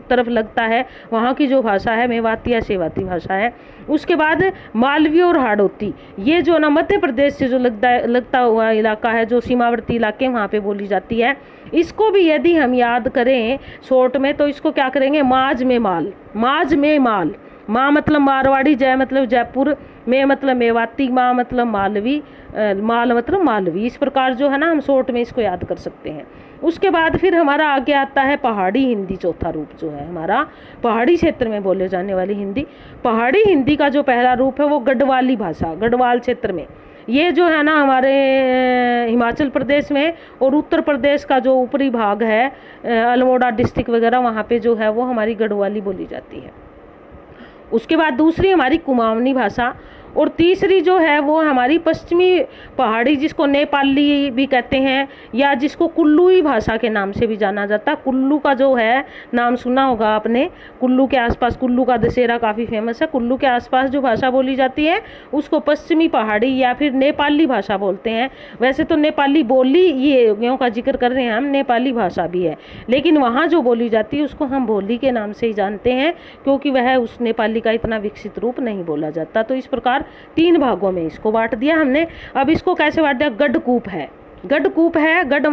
तरफ लगता है, वहाँ की जो भाषा है मेवाती या सेवाती भाषा है। उसके बाद मालवी और हाड़ौती, ये जो ना मध्य प्रदेश से जो लगता हुआ इलाका है, जो सीमावर्ती इलाके वहाँ पे बोली जाती है। इसको भी यदि हम याद करें शॉर्ट में तो इसको क्या करेंगे, माज में माल, माज में माल। माँ मतलब मारवाड़ी, जय मतलब जयपुर, में मतलब मेवाती, माँ मतलब मालवी, माल मतलब मालवी। इस प्रकार जो है ना हम शॉर्ट में इसको याद कर सकते हैं। उसके बाद फिर हमारा आगे आता है पहाड़ी हिंदी, चौथा रूप जो है हमारा पहाड़ी क्षेत्र में बोले जाने वाली हिंदी। पहाड़ी हिंदी का जो पहला रूप है वो गढ़वाली भाषा, गढ़वाल क्षेत्र में, ये जो है ना हमारे हिमाचल प्रदेश में और उत्तर प्रदेश का जो ऊपरी भाग है अल्मोड़ा डिस्ट्रिक्ट वगैरह, वहाँ पे जो है वो हमारी गढ़वाली बोली जाती है। उसके बाद दूसरी हमारी कुमाऊनी भाषा, और तीसरी जो है वो हमारी पश्चिमी पहाड़ी, जिसको नेपाली भी कहते हैं या जिसको कुल्लूई भाषा के नाम से भी जाना जाता है। कुल्लू का जो है नाम सुना होगा आपने, कुल्लू के आसपास, कुल्लू का दशहरा काफ़ी फेमस है। कुल्लू के आसपास जो भाषा बोली जाती है उसको पश्चिमी पहाड़ी या फिर नेपाली भाषा बोलते हैं। वैसे तो नेपाली बोली, ये यों का जिक्र कर रहे हैं हम, नेपाली भाषा भी है, लेकिन वहाँ जो बोली जाती है उसको हम बोली के नाम से ही जानते हैं, क्योंकि वह उस नेपाली का इतना विकसित रूप नहीं बोला जाता। तो इस प्रकार 3 भागों में इसको बांट दिया हमने। अब इसको कैसे बांट दिया, गढ़कूप है, गढ़कूप है, गढ़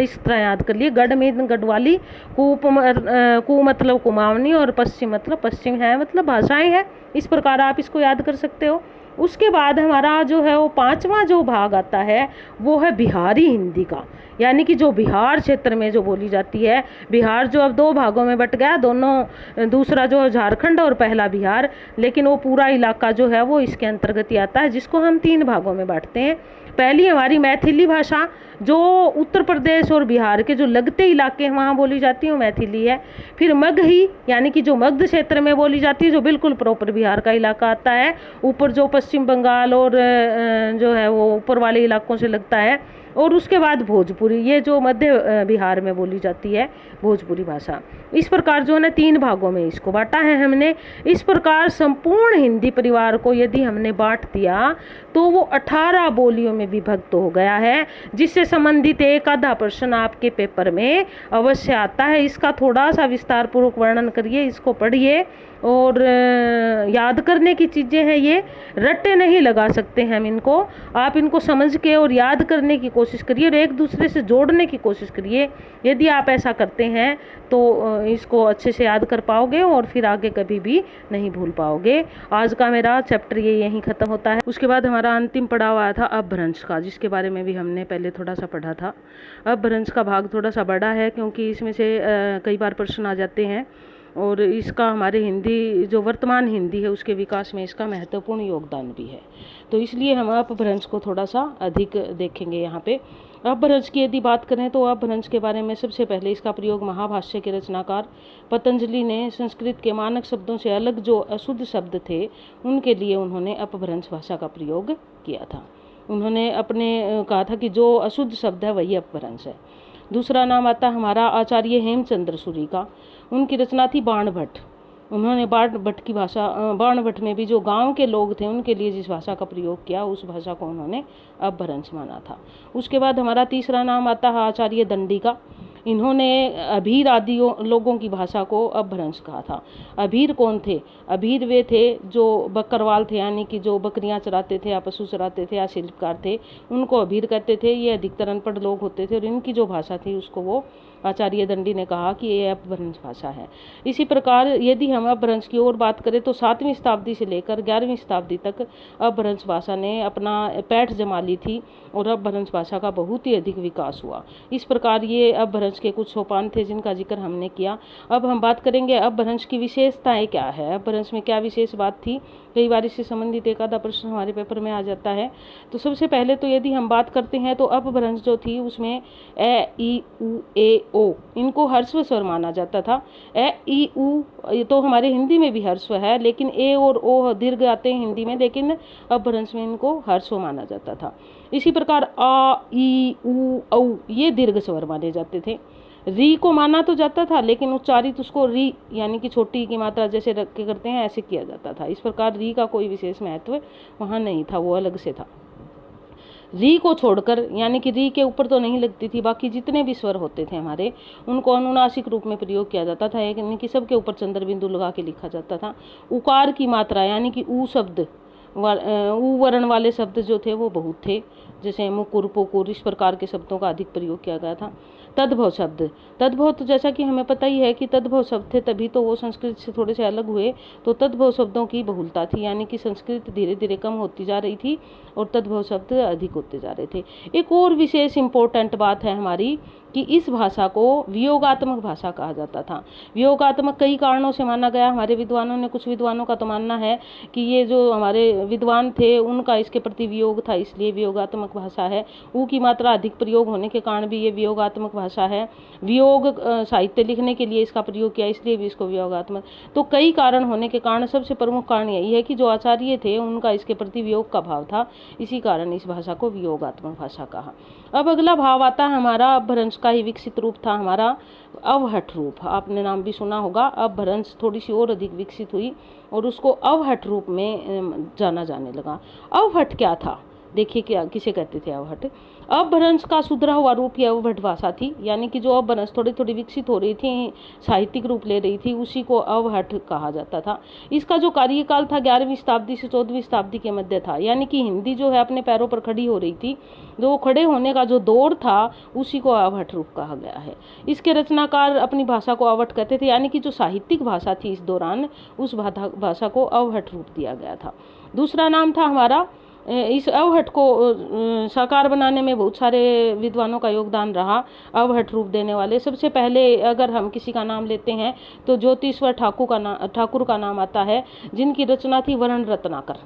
इस तरह याद कर लिए, गढ़ में गढ़वाली, कूप कू मतलब कुमाऊनी और पश्चिम मतलब पश्चिम है, मतलब भाषाएं हैं। इस प्रकार आप इसको याद कर सकते हो। उसके बाद हमारा जो है वो 5वां जो भाग आता है वो है बिहारी हिंदी का, यानी कि जो बिहार क्षेत्र में जो बोली जाती है। बिहार जो अब 2 भागों में बट गया, दोनों, दूसरा जो झारखंड और पहला बिहार, लेकिन वो पूरा इलाका जो है वो इसके अंतर्गत ही आता है, जिसको हम 3 भागों में बांटते हैं। पहली हमारी मैथिली भाषा, जो उत्तर प्रदेश और बिहार के जो लगते इलाके हैं वहाँ बोली जाती है, वो मैथिली है। फिर मगही, यानी कि जो मगध क्षेत्र में बोली जाती है, जो बिल्कुल प्रॉपर बिहार का इलाका आता है, ऊपर जो पश्चिम बंगाल और जो है वो ऊपर वाले इलाकों से लगता है। और उसके बाद भोजपुरी, ये जो मध्य बिहार में बोली जाती है, भोजपुरी भाषा। इस प्रकार जो है ना 3 भागों में इसको बांटा है हमने। इस प्रकार संपूर्ण हिंदी परिवार को यदि हमने बांट दिया तो वो 18 बोलियों में विभक्त हो गया है, जिससे संबंधित एक आधा प्रश्न आपके पेपर में अवश्य आता है। इसका थोड़ा सा विस्तार पूर्वक वर्णन करिए, इसको पढ़िए, और याद करने की चीज़ें हैं ये, रट्टे नहीं लगा सकते हम इनको। आप इनको समझ के और याद करने की कोशिश करिए और एक दूसरे से जोड़ने की कोशिश करिए। यदि आप ऐसा करते हैं तो इसको अच्छे से याद कर पाओगे और फिर आगे कभी भी नहीं भूल पाओगे। आज का मेरा चैप्टर ये यहीं ख़त्म होता है। उसके बाद हमारा अंतिम पड़ाव आया था अपभ्रंश का, जिसके बारे में भी हमने पहले थोड़ा सा पढ़ा था। अपभ्रंश का भाग थोड़ा सा बड़ा है, क्योंकि इसमें से कई बार प्रश्न आ जाते हैं, और इसका हमारे हिंदी जो वर्तमान हिंदी है उसके विकास में इसका महत्वपूर्ण योगदान भी है। तो इसलिए हम अपभ्रंश को थोड़ा सा अधिक देखेंगे यहाँ पे। अपभ्रंश की यदि बात करें तो अपभ्रंश के बारे में सबसे पहले इसका प्रयोग महाभाष्य के रचनाकार पतंजलि ने संस्कृत के मानक शब्दों से अलग जो अशुद्ध शब्द थे उनके लिए उन्होंने अपभ्रंश भाषा का प्रयोग किया था। उन्होंने अपने कहा था कि जो अशुद्ध शब्द है वही अपभ्रंश है। दूसरा नाम आता हमारा आचार्य हेमचंद्र सूरी का। उनकी रचना थी बाणभट्ट। उन्होंने बाणभट्ट की भाषा, बाणभट्ट में भी जो गांव के लोग थे उनके लिए जिस भाषा का प्रयोग किया उस भाषा को उन्होंने अपभ्रंश माना था। उसके बाद हमारा तीसरा नाम आता है आचार्य दंडी का। इन्होंने अभीर आदि लोगों की भाषा को अपभ्रंश कहा था। अभीर कौन थे? अभीर वे थे जो बकरवाल थे, यानी कि जो बकरियां चराते थे या पशु चराते थे या शिल्पकार थे, उनको अभीर कहते थे। ये अधिकतर अनपढ़ लोग होते थे और इनकी जो भाषा थी उसको वो आचार्य दंडी ने कहा कि ये अपभ्रंश भाषा है। इसी प्रकार यदि हम अपभ्रंश की और बात करें तो 7वीं शताब्दी से लेकर 11वीं शताब्दी तक अपभ्रंश भाषा ने अपना पैठ जमा ली थी और अपभ्रंश भाषा का बहुत ही अधिक विकास हुआ। इस प्रकार ये अपभ्रंश के कुछ सोपान थे जिनका जिक्र हमने किया। अब हम बात करेंगे अपभ्रंश की विशेषताएं क्या है, अपभ्रंश में क्या विशेष बात थी। कई बार इससे संबंधित एक आधा प्रश्न हमारे पेपर में आ जाता है। तो सबसे पहले तो यदि हम बात करते हैं तो अपभ्रंश जो थी उसमें ए ई उ ए ओ इनको ह्रस्व स्वर माना जाता था। ए ई उ तो हमारे हिंदी में भी ह्रस्व है, लेकिन ए और ओ दीर्घ आते हैं हिंदी में, लेकिन अपभ्रंश में इनको ह्रस्व माना जाता था। इसी प्रकार आ ई उ औ ये दीर्घ स्वर माने जाते थे। री को माना तो जाता था, लेकिन उच्चारित उसको री यानी कि छोटी की मात्रा जैसे रख के करते हैं ऐसे किया जाता था। इस प्रकार री का कोई विशेष महत्व वहाँ नहीं था, वो अलग से था। री को छोड़कर यानी कि री के ऊपर तो नहीं लगती थी, बाकी जितने भी स्वर होते थे हमारे उनको अनुनासिक रूप में प्रयोग किया जाता था, यानी कि सबके ऊपर चंद्र बिंदु लगा के लिखा जाता था। उकार की मात्रा यानी कि ऊ शब्द ऊ वर्ण वाले शब्द जो थे वो बहुत थे, जैसे मुकुर पुकुर इस प्रकार के शब्दों का अधिक प्रयोग किया गया था। तद्भव शब्द, तद्भव तो जैसा कि हमें पता ही है कि तद्भव शब्द थे तभी तो वो संस्कृत से थोड़े से अलग हुए, तो तद्भव शब्दों की बहुलता थी, यानी कि संस्कृत धीरे धीरे कम होती जा रही थी और तद्भव शब्द अधिक होते जा रहे थे। एक और विशेष इंपॉर्टेंट बात है हमारी कि इस भाषा को वियोगात्मक भाषा कहा जाता था। वियोगात्मक कई कारणों से माना गया, हमारे विद्वानों ने, कुछ विद्वानों का तो मानना है कि ये जो हमारे विद्वान थे उनका इसके प्रति वियोग था, इसलिए वियोगात्मक भाषा है। ऊ की मात्रा अधिक प्रयोग होने के कारण भी ये वियोगात्मक भाषा है। वियोग साहित्य लिखने के लिए इसका प्रयोग किया, इसलिए भी इसको वियोगात्मक। तो कई कारण होने के कारण सबसे प्रमुख कारण यही है कि जो आचार्य थे उनका इसके प्रति वियोग का भाव था, इसी कारण इस भाषा को वियोगात्मक भाषा कहा। अब अगला भाव आता है हमारा अपभ्रंश का ही विकसित रूप था हमारा अवहट रूप। आपने नाम भी सुना होगा। अपभ्रंश थोड़ी सी और अधिक विकसित हुई और उसको अवहट रूप में जाना जाने लगा। अवहट क्या था, देखिए क्या किसे कहते थे अवहट। अपभ्रंश का सुधरा हुआ रूप ही अवहट भाषा थी, यानी कि जो अपभ्रंश थोड़ी थोड़ी विकसित हो रही थी, साहित्यिक रूप ले रही थी, उसी को अवहट कहा जाता था। इसका जो कार्यकाल था 11वीं शताब्दी से 14वीं शताब्दी के मध्य था, यानी कि हिंदी जो है अपने पैरों पर खड़ी हो रही थी, जो खड़े होने का जो दौर था उसी को अवहट रूप कहा गया है। इसके रचनाकार अपनी भाषा को अवहट कहते थे, यानी कि जो साहित्यिक भाषा थी इस दौरान उस भाषा को अवहट रूप दिया गया था। दूसरा नाम था हमारा, इस अवहट को साकार बनाने में बहुत सारे विद्वानों का योगदान रहा। अवहट रूप देने वाले सबसे पहले अगर हम किसी का नाम लेते हैं तो ज्योतिश्वर ठाकुर का नाम आता है, जिनकी रचना थी वर्ण रत्नाकर।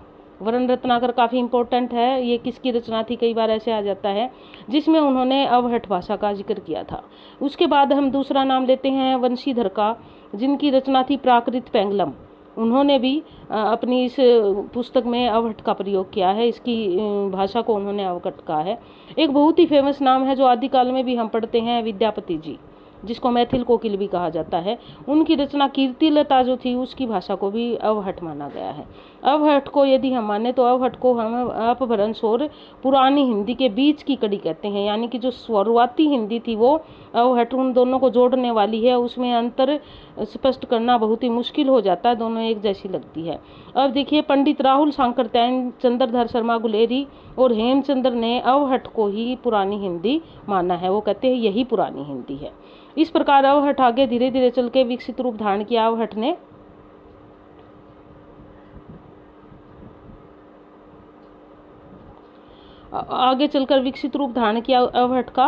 वर्ण रत्नाकर काफ़ी इंपॉर्टेंट है, ये किसकी रचना थी कई बार ऐसे आ जाता है, जिसमें उन्होंने अवहट भाषा का जिक्र किया था। उसके बाद हम दूसरा नाम लेते हैं वंशीधर का, जिनकी रचना थी प्राकृत पेंगलम। उन्होंने भी अपनी इस पुस्तक में अवहट का प्रयोग किया है, इसकी भाषा को उन्होंने अवहट कहा है। एक बहुत ही फेमस नाम है जो आदिकाल में भी हम पढ़ते हैं, विद्यापति जी, जिसको मैथिल कोकिल भी कहा जाता है। उनकी रचना कीर्तिलता जो थी उसकी भाषा को भी अवहट माना गया है। अवहट को यदि हम माने तो अवहट को हम अपभ्रंश और पुरानी हिंदी के बीच की कड़ी कहते हैं, यानी कि जो शुरुआती हिंदी थी वो अवहट उन दोनों को जोड़ने वाली है, उसमें अंतर स्पष्ट करना बहुत ही मुश्किल हो जाता है, दोनों एक जैसी लगती है। अब देखिए, पंडित राहुल सांकरतैन, चंद्रधर शर्मा गुलेरी और हेमचंद्र ने अवहट को ही पुरानी हिंदी माना है। वो कहते हैं यही पुरानी हिंदी है। इस प्रकार अवहट आगे धीरे धीरे चल के विकसित रूप धारण किया। अवहट ने आगे चलकर विकसित रूप धारण किया। अवहट का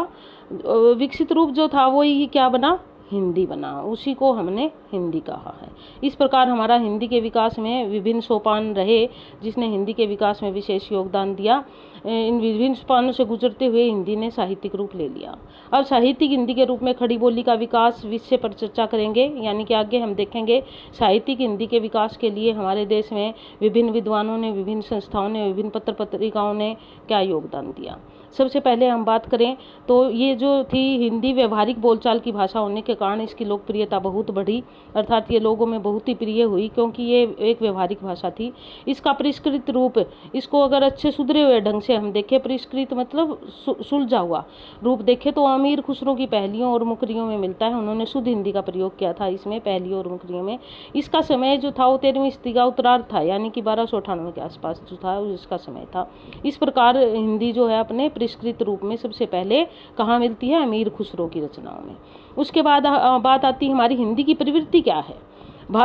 विकसित रूप जो था वो ही क्या बना, हिंदी बना, उसी को हमने हिंदी कहा है। इस प्रकार हमारा हिंदी के विकास में विभिन्न सोपान रहे, जिसने हिंदी के विकास में विशेष योगदान दिया। इन विभिन्न सोपानों से गुजरते हुए हिंदी ने साहित्यिक रूप ले लिया। अब साहित्यिक हिंदी के रूप में खड़ी बोली का विकास विषय पर चर्चा करेंगे, यानी कि आगे हम देखेंगे साहित्यिक हिंदी के विकास के लिए हमारे देश में विभिन्न विद्वानों ने, विभिन्न संस्थाओं ने, विभिन्न पत्र पत्रिकाओं ने क्या योगदान दिया। सबसे पहले हम बात करें तो ये जो थी हिंदी व्यवहारिक बोलचाल की भाषा होने के के कारण इसकी लोकप्रियता बहुत बढ़ी, अर्थात ये लोगों में बहुत ही प्रिय हुई, क्योंकि ये एक व्यवहारिक भाषा थी। इसका परिष्कृत रूप, इसको अगर अच्छे सुधरे हुए ढंग से हम देखें, परिष्कृत मतलब सुलझा हुआ रूप देखें, तो अमीर खुसरो की पहलियों और मुकरियों में मिलता है। उन्होंने शुद्ध हिंदी का प्रयोग किया था इसमें, पहलियों और मुकरियों में। इसका समय जो था वो 13वीं सदी का उत्तरार्ध था, यानी कि 1298 के आसपास जो था इसका समय था। इस प्रकार हिंदी जो है अपने परिष्कृत रूप में सबसे पहले कहाँ मिलती है? अमीर खुसरो की रचनाओं में। उसके बाद बात आती है हमारी हिंदी की प्रवृत्ति क्या है।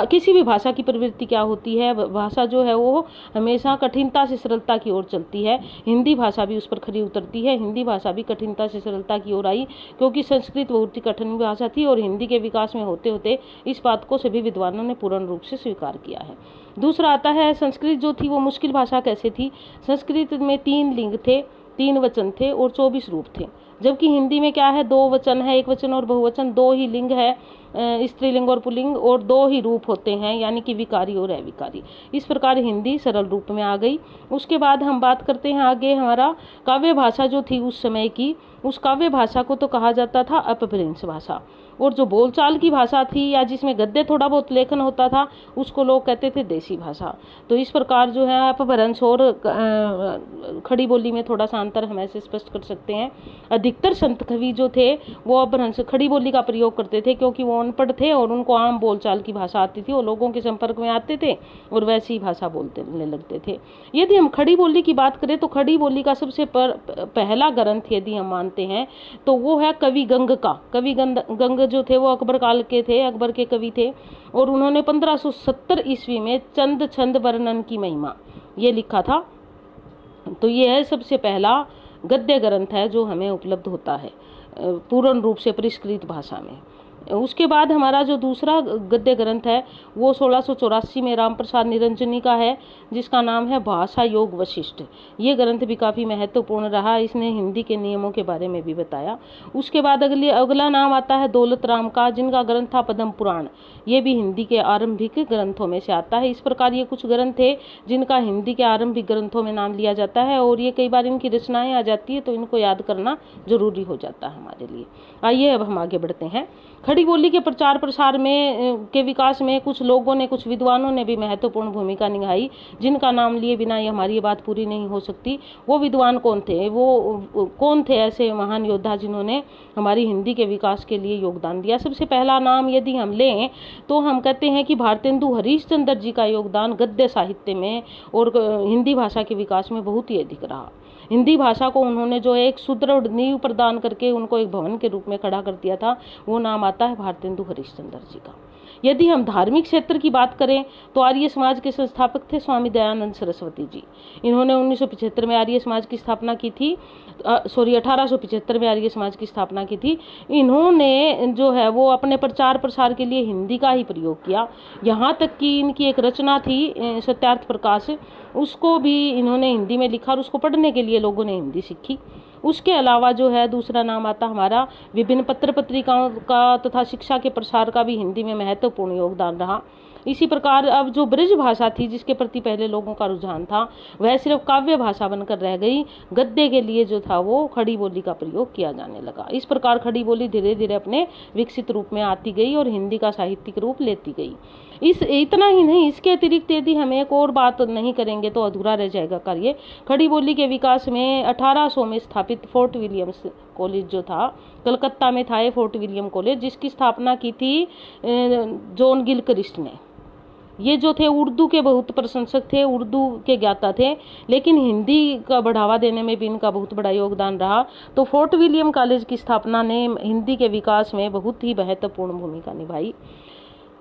किसी भी भाषा की प्रवृत्ति क्या होती है? भाषा जो है वो हमेशा कठिनता से सरलता की ओर चलती है। हिंदी भाषा भी उस पर खरी उतरती है। हिंदी भाषा भी कठिनता से सरलता की ओर आई, क्योंकि संस्कृत बहुत ही कठिन भाषा थी और हिंदी के विकास में होते होते इस बात को सभी विद्वानों ने पूर्ण रूप से स्वीकार किया है। दूसरा आता है संस्कृत जो थी वो मुश्किल भाषा कैसे थी? संस्कृत में 3 लिंग थे, 3 वचन थे और 24 रूप थे, जबकि हिंदी में क्या है? 2 वचन है, 1 वचन और बहुवचन, 2 ही लिंग है, स्त्रीलिंग और पुल्लिंग, और 2 ही रूप होते हैं, यानी कि विकारी और अविकारी। इस प्रकार हिंदी सरल रूप में आ गई। उसके बाद हम बात करते हैं आगे हमारा काव्य भाषा जो थी उस समय की, उस काव्य भाषा को तो कहा जाता था अपभ्रंश भाषा, और जो बोलचाल की भाषा थी या जिसमें गद्य थोड़ा बहुत लेखन होता था उसको लोग कहते थे देसी भाषा। तो इस प्रकार जो है अपभ्रंश और खड़ी बोली में थोड़ा सा अंतर हम ऐसे स्पष्ट कर सकते हैं। अधिकतर संत कवि जो थे वो अपभ्रंश खड़ी बोली का प्रयोग करते थे, क्योंकि वो अनपढ़ थे और उनको आम बोलचाल की भाषा आती थी, वो लोगों के संपर्क में आते थे और वैसी ही भाषा बोलते लगते थे। यदि हम खड़ी बोली की बात करें तो खड़ी बोली का सबसे पहला ग्रंथ यदि हम मानते हैं तो वो है कवि गंग का। कवि गंग जो थे वो अकबर काल के थे, अकबर के कवि थे, और उन्होंने 1570 ईस्वी में चंद छंद वर्णन की महिमा ये लिखा था। तो ये है सबसे पहला गद्य ग्रंथ है जो हमें उपलब्ध होता है पूर्ण रूप से परिष्कृत भाषा में। उसके बाद हमारा जो दूसरा गद्य ग्रंथ है वो 1684 में राम प्रसाद निरंजनी का है, जिसका नाम है भाषा योग वशिष्ठ। ये ग्रंथ भी काफ़ी महत्वपूर्ण रहा, इसने हिंदी के नियमों के बारे में भी बताया। उसके बाद अगला नाम आता है दौलत राम का, जिनका ग्रंथ था पद्म पुराण। ये भी हिंदी के आरंभिक ग्रंथों में से आता है। इस प्रकार ये कुछ ग्रंथ थे जिनका हिंदी के आरंभिक ग्रंथों में नाम लिया जाता है, और ये कई बार इनकी रचनाएं आ जाती है तो इनको याद करना जरूरी हो जाता है हमारे लिए। आइए अब हम आगे बढ़ते हैं। खड़ी बोली के प्रचार प्रसार में के विकास में कुछ लोगों ने, कुछ विद्वानों ने भी महत्वपूर्ण भूमिका निभाई, जिनका नाम लिए बिना ये हमारी ये बात पूरी नहीं हो सकती। वो विद्वान कौन थे? वो कौन थे ऐसे महान योद्धा जिन्होंने हमारी हिंदी के विकास के लिए योगदान दिया? सबसे पहला नाम यदि हम लें तो हम कहते हैं कि भारतेंदु हरीशचंद्र जी का योगदान गद्य साहित्य में और हिंदी भाषा के विकास में बहुत ही अधिक रहा। हिंदी भाषा को उन्होंने जो एक सुदृढ़ नींव प्रदान करके उनको एक भवन के रूप में खड़ा कर दिया था, वो नाम आता है भारतेंदु हरीशचंद्र जी का। यदि हम धार्मिक क्षेत्र की बात करें तो आर्य समाज के संस्थापक थे स्वामी दयानंद सरस्वती जी। इन्होंने 1975 में आर्य समाज की स्थापना की थी, 1875 में आर्य समाज की स्थापना की थी। इन्होंने जो है वो अपने प्रचार प्रसार के लिए हिंदी का ही प्रयोग किया। यहाँ तक कि इनकी एक रचना थी सत्यार्थ प्रकाश, उसको भी इन्होंने हिंदी में लिखा और उसको पढ़ने के लिए लोगों ने हिंदी सीखी। उसके अलावा जो है दूसरा नाम आता हमारा विभिन्न पत्र पत्रिकाओं का तथा शिक्षा के प्रसार का भी हिंदी में महत्वपूर्ण योगदान रहा। इसी प्रकार अब जो ब्रज भाषा थी जिसके प्रति पहले लोगों का रुझान था वह सिर्फ काव्य भाषा बनकर रह गई। गद्य के लिए जो था वो खड़ी बोली का प्रयोग किया जाने लगा। इस प्रकार खड़ी बोली धीरे धीरे अपने विकसित रूप में आती गई और हिंदी का साहित्यिक रूप लेती गई। इतना ही नहीं, इसके अतिरिक्त यदि हम एक और बात नहीं करेंगे तो अधूरा रह जाएगा कार्य। खड़ी बोली के विकास में 1800 में स्थापित फोर्ट विलियम्स कॉलेज जो था, कलकत्ता में था ये फोर्ट विलियम कॉलेज, जिसकी स्थापना की थी जॉन गिलक्रिस्ट ने। ये जो थे उर्दू के बहुत प्रशंसक थे, उर्दू के ज्ञाता थे, लेकिन हिंदी का बढ़ावा देने में भी इनका बहुत बड़ा योगदान रहा। तो फोर्ट विलियम कॉलेज की स्थापना ने हिंदी के विकास में बहुत ही महत्वपूर्ण भूमिका निभाई।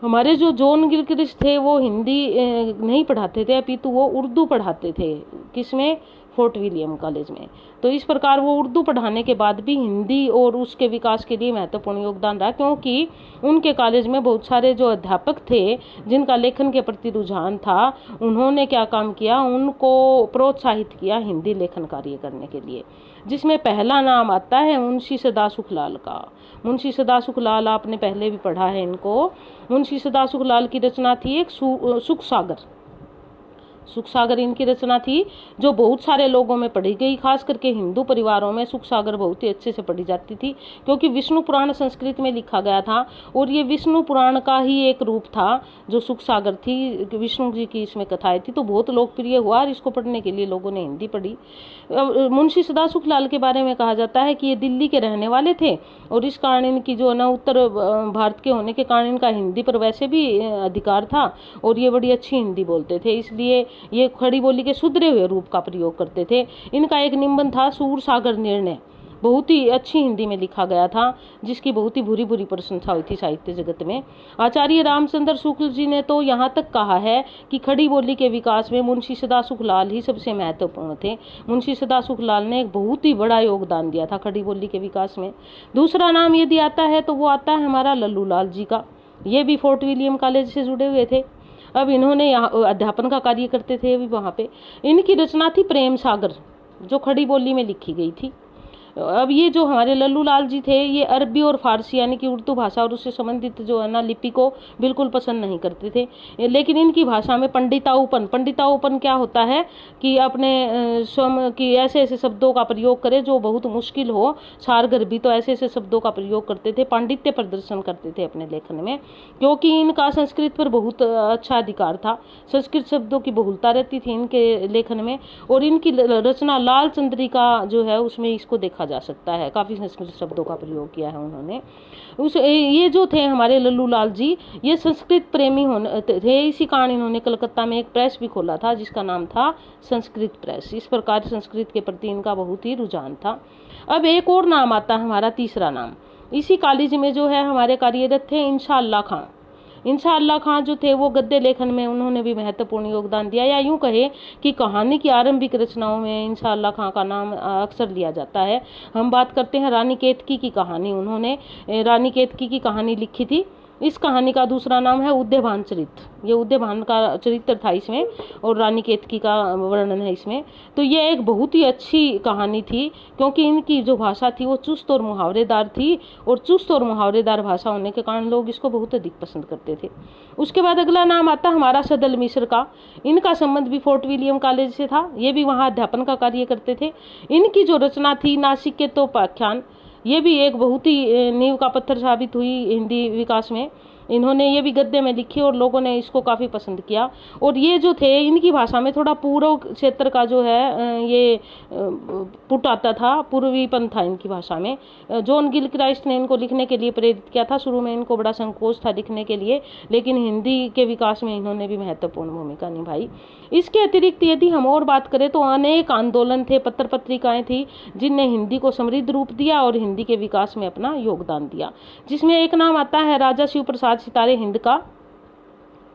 हमारे जो जॉन गिलक्रिस्ट थे वो हिंदी नहीं पढ़ाते थे, अपितु वो उर्दू पढ़ाते थे। किसमें? फोर्ट विलियम कॉलेज में। तो इस प्रकार वो उर्दू पढ़ाने के बाद भी हिंदी और उसके विकास के लिए महत्वपूर्ण योगदान रहा, क्योंकि उनके कॉलेज में बहुत सारे जो अध्यापक थे जिनका लेखन के प्रति रुझान था, उन्होंने क्या काम किया, उनको प्रोत्साहित किया हिंदी लेखन कार्य करने के लिए, जिसमें पहला नाम आता है मुंशी सदासुखलाल का। मुंशी सदासुखलाल आपने पहले भी पढ़ा है इनको। मुंशी सदासुखलाल की रचना थी एक सुख सागर। सुख सागर इनकी रचना थी जो बहुत सारे लोगों में पढ़ी गई, खास करके हिंदू परिवारों में सुख सागर बहुत ही अच्छे से पढ़ी जाती थी, क्योंकि विष्णु पुराण संस्कृत में लिखा गया था और ये विष्णु पुराण का ही एक रूप था जो सुख सागर थी। विष्णु जी की इसमें कथाएं थी, तो बहुत लोकप्रिय हुआ और इसको पढ़ने के लिए लोगों ने हिंदी पढ़ी। मुंशी सदासुखलाल के बारे में कहा जाता है कि ये दिल्ली के रहने वाले थे और इस कारण इनकी जो ना उत्तर भारत के होने के कारण इनका हिंदी पर वैसे भी अधिकार था और ये बड़ी अच्छी हिंदी बोलते थे, इसलिए ये खड़ी बोली के सुधरे हुए रूप का प्रयोग करते थे। इनका एक निबंध था सूर सागर निर्णय, बहुत ही अच्छी हिंदी में लिखा गया था, जिसकी बहुत ही बुरी बुरी प्रशंसा हुई थी साहित्य जगत में। आचार्य रामचंद्र शुक्ल जी ने तो यहाँ तक कहा है कि खड़ी बोली के विकास में मुंशी सदासुखलाल ही सबसे महत्वपूर्ण थे। मुंशी सदासुखलाल ने एक बहुत ही बड़ा योगदान दिया था खड़ी बोली के विकास में। दूसरा नाम यदि आता है तो वो आता है हमारा लल्लू लाल जी का। ये भी फोर्ट विलियम कॉलेज से जुड़े हुए थे। अब इन्होंने यहाँ अध्यापन का कार्य करते थे अभी वहाँ पे। इनकी रचना थी प्रेम सागर, जो खड़ी बोली में लिखी गई थी। अब ये जो हमारे लल्लू लाल जी थे, ये अरबी और फारसी यानी कि उर्दू भाषा और उससे संबंधित जो है ना लिपि को बिल्कुल पसंद नहीं करते थे, लेकिन इनकी भाषा में पंडिताऊपन क्या होता है कि अपने स्वयं की ऐसे ऐसे शब्दों का प्रयोग करे जो बहुत मुश्किल हो, सारगर्भी, तो ऐसे ऐसे शब्दों का प्रयोग करते थे, पांडित्य प्रदर्शन करते थे अपने लेखन में, क्योंकि इनका संस्कृत पर बहुत अच्छा अधिकार था। संस्कृत शब्दों की बहुलता रहती थी इनके लेखन में, और इनकी रचना लाल चंद्रिका जो है उसमें इसको देखा जा सकता है, काफ़ी संस्कृत शब्दों का प्रयोग किया है उन्होंने। ये जो थे हमारे लल्लू लाल जी, ये संस्कृत प्रेमी होने थे, इसी कारण इन्होंने कलकत्ता में एक प्रेस भी खोला था जिसका नाम था संस्कृत प्रेस। इस प्रकार संस्कृत के प्रति इनका बहुत ही रुझान था। अब एक और नाम आता है हमारा तीसरा नाम, इसी कॉलेज में जो है हमारे कार्यरत थे इंशाअल्लाह खां। इंशाअल्लाह खां जो थे वो गद्य लेखन में उन्होंने भी महत्वपूर्ण योगदान दिया, या यूं कहे कि कहानी की आरंभिक रचनाओं में इंशाअल्लाह खां का नाम अक्सर लिया जाता है। हम बात करते हैं रानी केतकी की कहानी। उन्होंने रानी केतकी की कहानी लिखी थी। इस कहानी का दूसरा नाम है उद्यभान चरित्र। ये उद्यभान का चरित्र था इसमें और रानी केतकी का वर्णन है इसमें। तो ये एक बहुत ही अच्छी कहानी थी, क्योंकि इनकी जो भाषा थी वो चुस्त और मुहावरेदार थी, और चुस्त और मुहावरेदार भाषा होने के कारण लोग इसको बहुत अधिक पसंद करते थे। उसके बाद अगला नाम आता हमारा सदल मिश्र का। इनका संबंध भी फोर्ट विलियम कॉलेज से था, ये भी वहाँ अध्यापन का कार्य करते थे। इनकी जो रचना थी नासिक के तोपाख्यान, ये भी एक बहुत ही नींव का पत्थर साबित हुई हिंदी विकास में। इन्होंने ये भी गद्य में लिखी और लोगों ने इसको काफ़ी पसंद किया। और ये जो थे इनकी भाषा में थोड़ा पूर्व क्षेत्र का जो है ये पुट आता था, पूर्वीपन था इनकी भाषा में। जॉन गिलक्राइस्ट ने इनको लिखने के लिए प्रेरित किया था। शुरू में इनको बड़ा संकोच था लिखने के लिए, लेकिन हिंदी के विकास में इन्होंने भी महत्वपूर्ण भूमिका निभाई। इसके अतिरिक्त यदि हम और बात करें तो अनेक आंदोलन थे, पत्र पत्रिकाएं थी जिनने हिंदी को समृद्ध रूप दिया और हिंदी के विकास में अपना योगदान दिया, जिसमें एक नाम आता है राजा शिव प्रसाद सितारे हिंद का,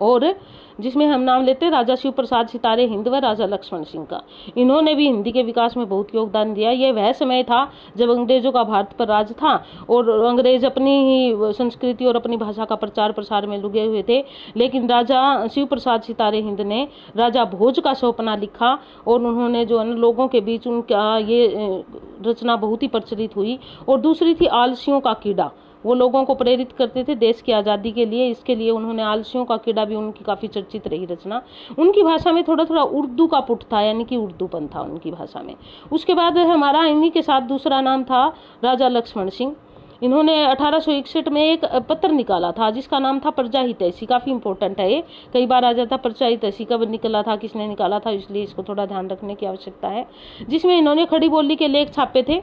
और जिसमें हम नाम लेते हैं राजा शिव प्रसाद सितारे हिंद व राजा लक्ष्मण सिंह का। इन्होंने भी हिंदी के विकास में बहुत योगदान दिया। यह वह समय था जब अंग्रेजों का भारत पर राज था और अंग्रेज अपनी ही संस्कृति और अपनी भाषा का प्रचार प्रसार में लगे हुए थे, लेकिन राजा शिव प्रसाद सितारे हिंद ने राजा भोज का सौंपना लिखा और उन्होंने जो लोगों के बीच उनका ये रचना बहुत ही प्रचलित हुई। और दूसरी थी आलसियों का कीड़ा। वो लोगों को प्रेरित करते थे देश की आज़ादी के लिए, इसके लिए उन्होंने आलसियों का कीड़ा भी उनकी काफ़ी चर्चित रही रचना। उनकी भाषा में थोड़ा थोड़ा उर्दू का पुट था, यानी कि उर्दूपन था उनकी भाषा में। उसके बाद हमारा इन्हीं के साथ दूसरा नाम था राजा लक्ष्मण सिंह। इन्होंने 1861 में एक पत्र निकाला था जिसका नाम था प्रजा हितैषी। काफ़ी इंपॉर्टेंट है ये, कई बार आ जाता प्रजा हितैषी कब निकला था, किसने निकाला था, इसलिए इसको थोड़ा ध्यान रखने की आवश्यकता है। जिसमें इन्होंने खड़ी बोली के लेख छापे थे।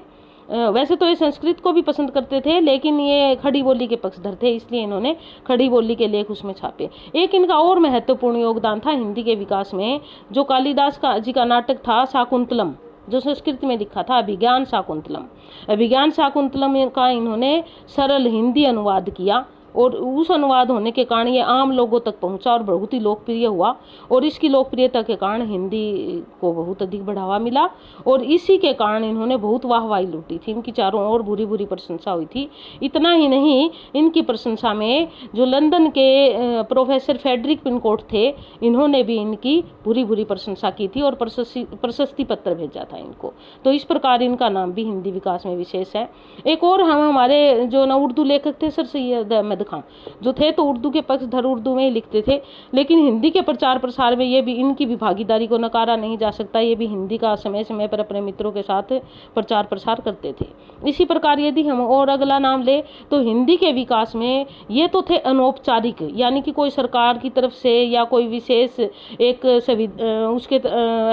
वैसे तो ये संस्कृत को भी पसंद करते थे, लेकिन ये खड़ी बोली के पक्षधर थे, इसलिए इन्होंने खड़ी बोली के लेख उसमें छापे। एक इनका और महत्वपूर्ण योगदान था हिंदी के विकास में, जो कालिदास का जी का नाटक था शाकुंतलम, जो संस्कृत में लिखा था अभिज्ञान शाकुंतलम। अभिज्ञान शाकुंतलम का इन्होंने सरल हिंदी अनुवाद किया और उस अनुवाद होने के कारण ये आम लोगों तक पहुंचा और बहुत ही लोकप्रिय हुआ। और इसकी लोकप्रियता के कारण हिंदी को बहुत अधिक बढ़ावा मिला और इसी के कारण इन्होंने बहुत वाहवाही लूटी थी। इनकी चारों ओर बुरी बुरी प्रशंसा हुई थी। इतना ही नहीं, इनकी प्रशंसा में जो लंदन के प्रोफेसर फेडरिक पिनकोट थे, इन्होंने भी इनकी बुरी बुरी प्रशंसा की थी और प्रशस्ति पत्र भेजा था इनको। तो इस प्रकार इनका नाम भी हिंदी विकास में विशेष है। एक और हम हमारे जो ना उर्दू लेखक थे सर सैयद अहमद अहमद खां जो थे तो उर्दू के पक्षधर उर्दू में ही लिखते थे, लेकिन हिंदी के प्रचार प्रसार में ये भी इनकी भी भागीदारी को नकारा नहीं जा सकता। ये भी हिंदी का समय समय पर अपने मित्रों के साथ प्रचार प्रसार करते थे। इसी प्रकार यदि हम और अगला नाम ले तो हिंदी के विकास में ये तो थे अनौपचारिक, यानी कि कोई सरकार की तरफ से या कोई विशेष एक उसके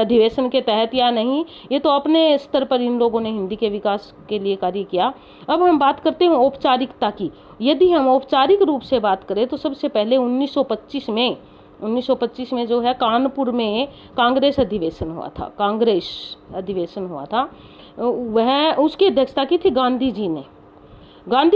अधिवेशन के तहत या नहीं, ये तो अपने स्तर पर इन लोगों ने हिंदी के विकास के लिए कार्य किया। अब हम बात करते हैं औपचारिकता की। यदि हम औपचारिक रूप से बात करें तो सबसे पहले 1925 में जो है कानपुर में कांग्रेस अधिवेशन हुआ था। वह उसकी अध्यक्षता की थी गांधी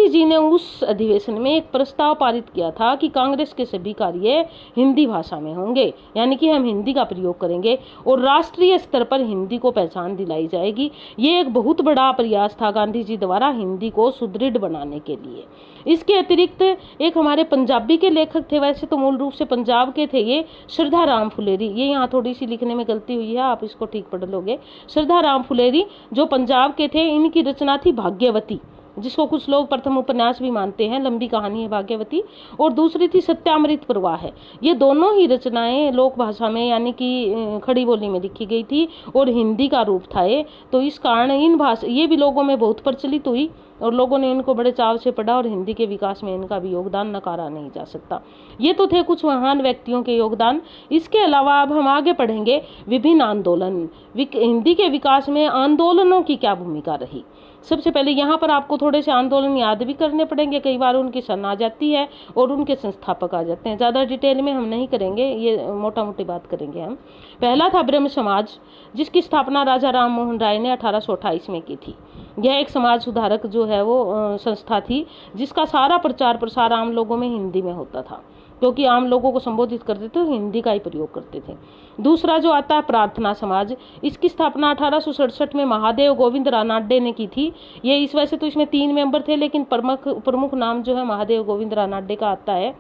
जी ने उस अधिवेशन में एक प्रस्ताव पारित किया था कि कांग्रेस के सभी कार्य हिंदी भाषा में होंगे, यानी कि हम हिंदी का प्रयोग करेंगे और राष्ट्रीय स्तर पर हिंदी को पहचान दिलाई जाएगी। ये एक बहुत बड़ा प्रयास था गांधी जी द्वारा हिंदी को सुदृढ़ बनाने के लिए। इसके अतिरिक्त एक हमारे पंजाबी के लेखक थे, वैसे तो मूल रूप से पंजाब के थे ये, श्रद्धा राम फुलेरी। ये यहाँ थोड़ी सी लिखने में गलती हुई है, आप इसको ठीक पढ़ लोगे। श्रद्धा राम फुलेरी जो पंजाब के थे, इनकी रचना थी भाग्यवती, जिसको कुछ लोग प्रथम उपन्यास भी मानते हैं, लंबी कहानी है भाग्यवती। और दूसरी थी सत्यामृत प्रवाह है। ये दोनों ही रचनाएं लोक भाषा में यानी कि खड़ी बोली में लिखी गई थी और हिंदी का रूप था ये। तो इस कारण ये भी लोगों में बहुत प्रचलित हुई और लोगों ने इनको बड़े चाव से पढ़ा और हिंदी के विकास में इनका भी योगदान नकारा नहीं जा सकता। ये तो थे कुछ महान व्यक्तियों के योगदान। इसके अलावा अब हम आगे पढ़ेंगे विभिन्न आंदोलन। हिंदी के विकास में आंदोलनों की क्या भूमिका रही। सबसे पहले यहाँ पर आपको थोड़े से आंदोलन याद भी करने पड़ेंगे, कई बार उनकी सन आ जाती है और उनके संस्थापक आ जाते हैं। ज़्यादा डिटेल में हम नहीं करेंगे, ये मोटा मोटी बात करेंगे हम। पहला था ब्रह्म समाज, जिसकी स्थापना राजा राम मोहन राय ने 1828 में की थी। यह एक समाज सुधारक जो है वो संस्था थी, जिसका सारा प्रचार प्रसार आम लोगों में हिंदी में होता था, क्योंकि आम लोगों को संबोधित करते थे हिंदी का ही प्रयोग करते थे। दूसरा जो आता है प्रार्थना समाज, इसकी स्थापना 1867 में महादेव गोविंद रानाडे ने की थी। ये इस वजह से तो इसमें 3 मेंबर थे, लेकिन प्रमुख नाम जो है महादेव गोविंद रानाडे का आता है।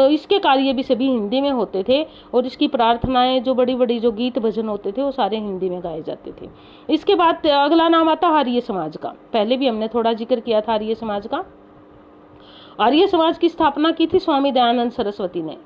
इसके कार्य भी सभी हिंदी में होते थे और इसकी प्रार्थनाएं जो बड़ी बड़ी जो गीत भजन होते थे वो सारे हिंदी में गाए जाते थे। इसके बाद अगला नाम आता है आर्य समाज का। पहले भी हमने थोड़ा जिक्र किया था आर्य समाज का। आर्य समाज की स्थापना की थी स्वामी दयानंद सरस्वती ने,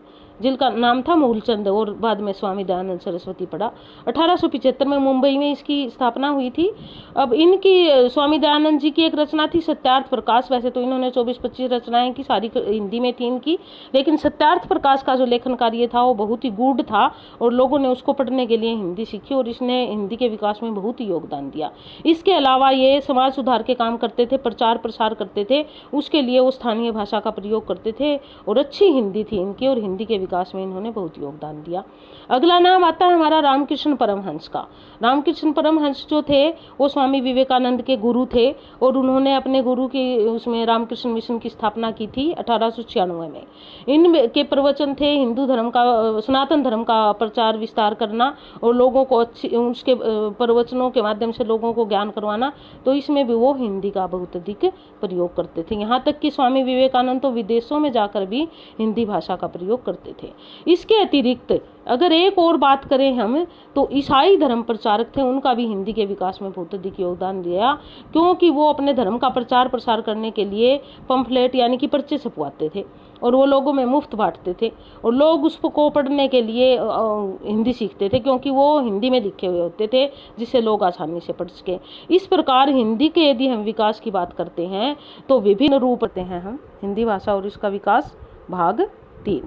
जिनका नाम था मूलचंद और बाद में स्वामी दयानंद सरस्वती पड़ा। 1875 में मुंबई में इसकी स्थापना हुई थी। अब इनकी स्वामी दयानंद जी की एक रचना थी सत्यार्थ प्रकाश। वैसे तो इन्होंने 24-25 रचनाएं की, सारी हिंदी में थी इनकी, लेकिन सत्यार्थ प्रकाश का जो लेखन कार्य था वो बहुत ही गूढ़ था और लोगों ने उसको पढ़ने के लिए हिंदी सीखी और इसने हिंदी के विकास में बहुत ही योगदान दिया। इसके अलावा ये समाज सुधार के काम करते थे, प्रचार प्रसार करते थे, उसके लिए वो स्थानीय भाषा का प्रयोग करते थे और अच्छी हिंदी थी इनकी और हिंदी के विकास में इन्होंने बहुत योगदान दिया। अगला नाम आता है हमारा रामकृष्ण परमहंस का। रामकृष्ण परमहंस जो थे वो स्वामी विवेकानंद के गुरु थे और उन्होंने अपने गुरु की उसमें रामकृष्ण मिशन की स्थापना की थी 1896 में। इनके प्रवचन थे हिंदू धर्म का, सनातन धर्म का प्रचार विस्तार करना और लोगों को उसके प्रवचनों के माध्यम से लोगों को ज्ञान करवाना। तो इसमें भी वो हिंदी का बहुत अधिक प्रयोग करते थे। यहाँ तक कि स्वामी विवेकानंद तो विदेशों में जाकर भी हिंदी भाषा का प्रयोग करते थे। इसके अतिरिक्त अगर एक और बात करें हम तो ईसाई धर्म प्रचारक थे, उनका भी हिंदी के विकास में बहुत अधिक योगदान दिया, क्योंकि वो अपने धर्म का प्रचार प्रसार करने के लिए पंफलेट यानी कि पर्चे छपवाते थे और वो लोगों में मुफ्त बांटते थे और लोग उसको पढ़ने के लिए हिंदी सीखते थे, क्योंकि वो हिंदी में लिखे हुए होते थे जिससे लोग आसानी से पढ़ सके। इस प्रकार हिंदी के यदि हम विकास की बात करते हैं तो विभिन्न रूप करते हैं हम हिंदी भाषा और इसका विकास भाग 3।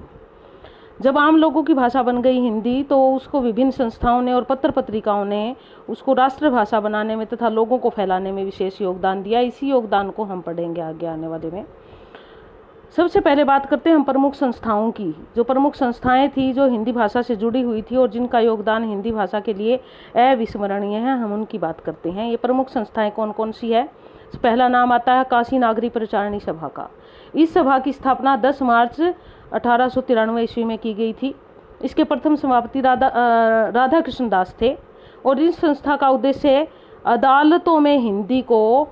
जब आम लोगों की भाषा बन गई हिंदी तो उसको विभिन्न संस्थाओं ने और पत्र पत्रिकाओं ने उसको राष्ट्रभाषा बनाने में तथा लोगों को फैलाने में विशेष योगदान दिया। इसी योगदान को हम पढ़ेंगे आगे आने वाले में। सबसे पहले बात करते हैं हम प्रमुख संस्थाओं की। जो प्रमुख संस्थाएं थी जो हिंदी भाषा से जुड़ी हुई थी और जिनका योगदान हिंदी भाषा के लिए अविस्मरणीय है, हम उनकी बात करते हैं। ये प्रमुख संस्थाएं कौन कौन सी है। पहला नाम आता है काशी नागरी प्रचारणी सभा का। इस सभा की स्थापना 10 मार्च 1893 ईस्वी में की गई थी। इसके प्रथम सभापति राधा कृष्ण दास थे और इस संस्था का उद्देश्य अदालतों में हिंदी को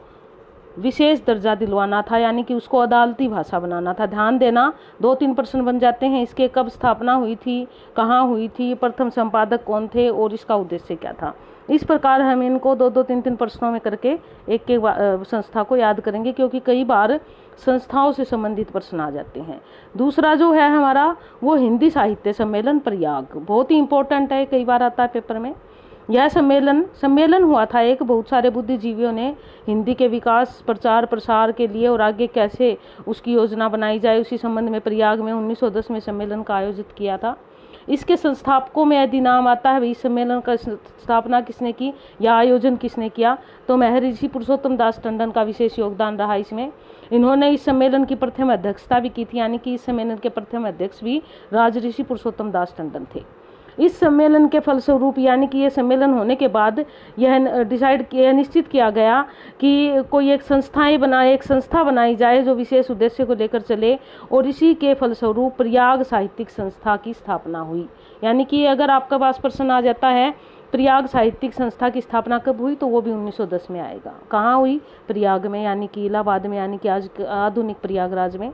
विशेष दर्जा दिलवाना था, यानी कि उसको अदालती भाषा बनाना था। ध्यान देना, 2-3 प्रश्न बन जाते हैं इसके। कब स्थापना हुई थी, कहाँ हुई थी, प्रथम संपादक कौन थे और इसका उद्देश्य क्या था। इस प्रकार हम इनको 2-2, 3-3 प्रश्नों में करके एक एक संस्था को याद करेंगे, क्योंकि कई बार संस्थाओं से संबंधित प्रश्न आ जाते हैं। दूसरा जो है हमारा वो हिंदी साहित्य सम्मेलन प्रयाग, बहुत ही इम्पोर्टेंट है, कई बार आता है पेपर में। यह सम्मेलन हुआ था एक, बहुत सारे बुद्धिजीवियों ने हिंदी के विकास, प्रचार प्रसार के लिए और आगे कैसे उसकी योजना बनाई जाए उसी संबंध में प्रयाग में 1910 में सम्मेलन का आयोजित किया था। इसके संस्थापकों में यदि नाम आता है इस सम्मेलन का स्थापना किसने की या आयोजन किसने किया, तो महर्षि पुरुषोत्तम दास टंडन का विशेष योगदान रहा इसमें। इन्होंने इस सम्मेलन की प्रथम अध्यक्षता भी की थी, यानी कि इस सम्मेलन के प्रथम अध्यक्ष भी राजऋषि पुरुषोत्तम दास टंडन थे। इस सम्मेलन के फलस्वरूप, यानी कि ये सम्मेलन होने के बाद यह निश्चित किया गया कि कोई एक संस्था बनाई जाए जो विशेष उद्देश्य को लेकर चले, और इसी के फलस्वरूप प्रयाग साहित्यिक संस्था की स्थापना हुई। यानी कि अगर आपके पास प्रश्न आ जाता है प्रयाग साहित्यिक संस्था की स्थापना कब हुई, तो वो भी 1910 में आएगा। कहाँ हुई? प्रयाग में, यानी कि इलाहाबाद में, यानी कि आज आधुनिक प्रयागराज में।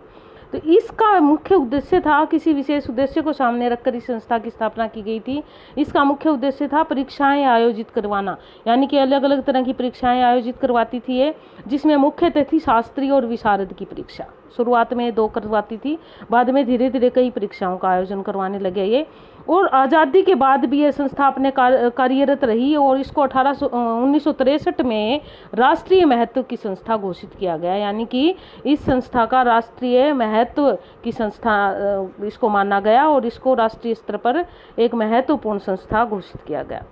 तो इसका मुख्य उद्देश्य था, किसी विशेष उद्देश्य को सामने रखकर इस संस्था की स्थापना की गई थी। इसका मुख्य उद्देश्य था परीक्षाएं आयोजित करवाना, यानी कि अलग अलग तरह की परीक्षाएं आयोजित करवाती थी ये, जिसमें मुख्यतः थी शास्त्री और विशारद की परीक्षा। शुरुआत में 2 करवाती थी, बाद में धीरे धीरे कई परीक्षाओं का आयोजन करवाने लगे ये। और आज़ादी के बाद भी ये संस्था अपने कार्यरत रही, और इसको 1963 में राष्ट्रीय महत्व की संस्था घोषित किया गया। यानी कि इस संस्था का राष्ट्रीय महत्व की संस्था इसको माना गया, और इसको राष्ट्रीय स्तर पर एक महत्वपूर्ण संस्था घोषित किया गया।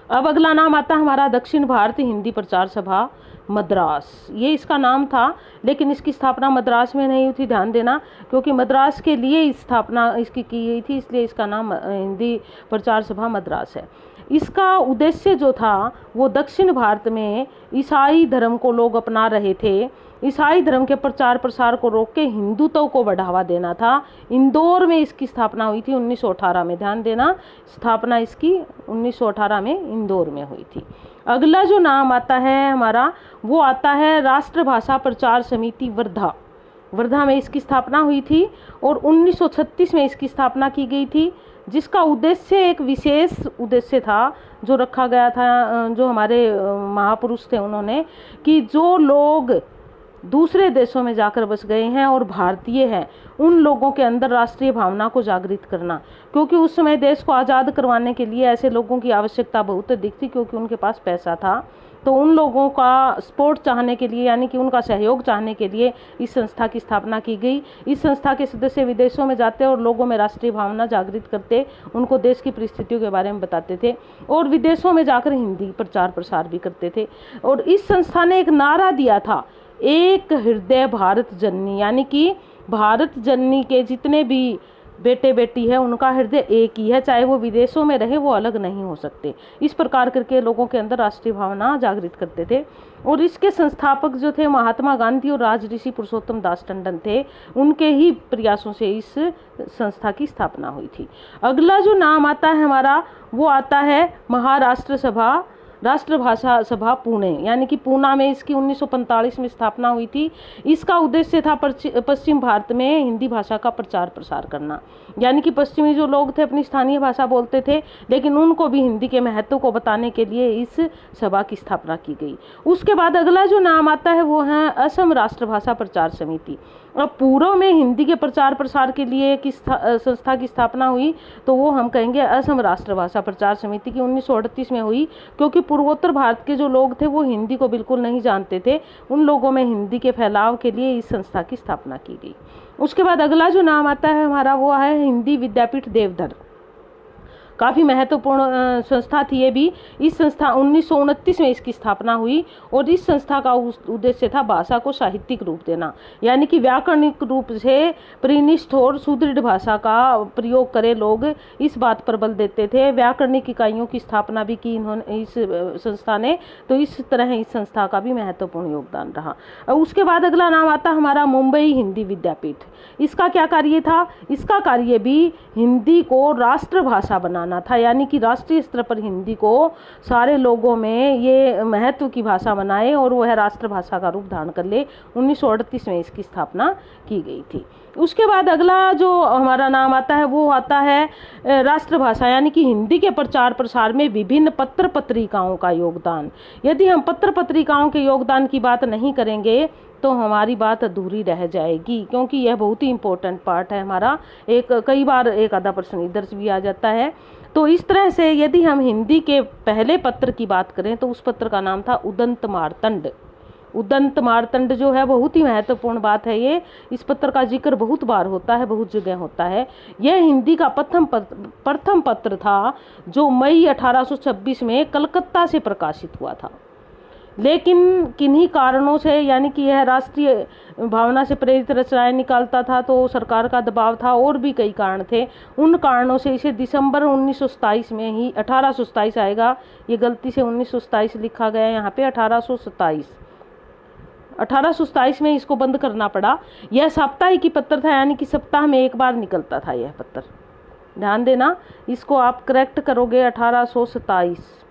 अब अगला नाम आता है हमारा दक्षिण भारतीय हिंदी प्रचार सभा मद्रास। ये इसका नाम था, लेकिन इसकी स्थापना मद्रास में नहीं हुई थी, ध्यान देना, क्योंकि मद्रास के लिए स्थापना इसकी की गई थी, इसलिए इसका नाम हिंदी प्रचार सभा मद्रास है। इसका उद्देश्य जो था वो दक्षिण भारत में ईसाई धर्म को लोग अपना रहे थे, ईसाई धर्म के प्रचार प्रसार को रोक के हिंदुत्व को बढ़ावा देना था। इंदौर में इसकी स्थापना हुई थी 1918 में, ध्यान देना, स्थापना इसकी 1918 में इंदौर में हुई थी। अगला जो नाम आता है हमारा वो आता है राष्ट्रभाषा प्रचार समिति वर्धा में इसकी स्थापना हुई थी, और 1936 में इसकी स्थापना की गई थी, जिसका उद्देश्य एक विशेष उद्देश्य था जो रखा गया था, जो हमारे महापुरुष थे उन्होंने, कि जो लोग दूसरे देशों में जाकर बस गए हैं और भारतीय हैं, उन लोगों के अंदर राष्ट्रीय भावना को जागृत करना, क्योंकि उस समय देश को आज़ाद करवाने के लिए ऐसे लोगों की आवश्यकता बहुत अधिक थी, क्योंकि उनके पास पैसा था। तो उन लोगों का सपोर्ट चाहने के लिए, यानी कि उनका सहयोग चाहने के लिए इस संस्था की स्थापना की गई। इस संस्था के सदस्य विदेशों में जाते और लोगों में राष्ट्रीय भावना जागृत करते, उनको देश की परिस्थितियों के बारे में बताते थे, और विदेशों में जाकर हिंदी प्रचार प्रसार भी करते थे। और इस संस्था ने एक नारा दिया था, एक हृदय भारत जननी, यानी कि भारत जननी के जितने भी बेटे बेटी है उनका हृदय एक ही है, चाहे वो विदेशों में रहे, वो अलग नहीं हो सकते। इस प्रकार करके लोगों के अंदर राष्ट्रीय भावना जागृत करते थे। और इसके संस्थापक जो थे महात्मा गांधी और राजऋषि पुरुषोत्तम दास टंडन थे, उनके ही प्रयासों से इस संस्था की स्थापना हुई थी। अगला जो नाम आता है हमारा वो आता है महाराष्ट्र सभा राष्ट्रभाषा सभा पुणे, यानी कि पूना में इसकी 1945 में स्थापना हुई थी। इसका उद्देश्य था पश्चिम भारत में हिंदी भाषा का प्रचार प्रसार करना, यानी कि पश्चिमी जो लोग थे अपनी स्थानीय भाषा बोलते थे, लेकिन उनको भी हिंदी के महत्व को बताने के लिए इस सभा की स्थापना की गई। उसके बाद अगला जो नाम आता है वो है असम राष्ट्रभाषा प्रचार समिति। अब पूर्व में हिंदी के प्रचार प्रसार के लिए किस संस्था की स्थापना हुई, तो वो हम कहेंगे असम राष्ट्रभाषा प्रचार समिति की 1938 में हुई, क्योंकि पूर्वोत्तर भारत के जो लोग थे वो हिंदी को बिल्कुल नहीं जानते थे, उन लोगों में हिंदी के फैलाव के लिए इस संस्था की स्थापना की गई। उसके बाद अगला जो नाम आता है हमारा वो है हिंदी विद्यापीठ देवधर। काफ़ी महत्वपूर्ण संस्था थी ये भी। इस संस्था 1929 में इसकी स्थापना हुई, और इस संस्था का उद्देश्य था भाषा को साहित्यिक रूप देना, यानी कि व्याकरणिक रूप से परिनिष्ठ और सुदृढ़ भाषा का प्रयोग करें लोग, इस बात पर बल देते थे। व्याकरणिक इकाइयों की स्थापना भी की इन्होंने, इस संस्था ने, तो इस तरह इस संस्था का भी महत्वपूर्ण योगदान रहा। उसके बाद अगला नाम आता हमारा मुंबई हिंदी विद्यापीठ। इसका क्या कार्य था? इसका कार्य भी हिंदी को राष्ट्रभाषा बनाना बनाना था, यानी कि राष्ट्रीय स्तर पर हिंदी को सारे लोगों में ये महत्व की भाषा बनाए और वह राष्ट्रभाषा का रूप धारण कर ले। 1938 में इसकी स्थापना की गई थी। उसके बाद अगला जो हमारा नाम आता है वो आता है राष्ट्रभाषा, यानी कि हिंदी के प्रचार प्रसार में विभिन्न पत्र पत्रिकाओं का योगदान। यदि हम पत्र पत्रिकाओं के योगदान की बात नहीं करेंगे तो हमारी बात अधूरी रह जाएगी, क्योंकि यह बहुत ही इम्पोर्टेंट पार्ट है हमारा। कई बार एक आधा प्रश्न इधर से भी आ जाता है। तो इस तरह से यदि हम हिंदी के पहले पत्र की बात करें तो उस पत्र का नाम था उदंत मार्तंड। उदंत मार्तंड जो है बहुत ही महत्वपूर्ण बात है ये। इस पत्र का जिक्र बहुत बार होता है, बहुत जगह होता है। यह हिंदी का प्रथम पत्र था जो मई 1826 में कलकत्ता से प्रकाशित हुआ था। लेकिन किन्हीं कारणों से, यानी कि यह राष्ट्रीय भावना से प्रेरित रचनाएं निकालता था, तो सरकार का दबाव था और भी कई कारण थे। उन कारणों से इसे दिसंबर 1927 में ही 1827 आएगा, ये गलती से 1927 लिखा गया है यहाँ पे, 1827 में इसको बंद करना पड़ा। यह साप्ताहिक पत्र था, यानी कि सप्ताह में एक बार निकलता था यह पत्र। ध्यान देना, इसको आप करेक्ट करोगे 1827।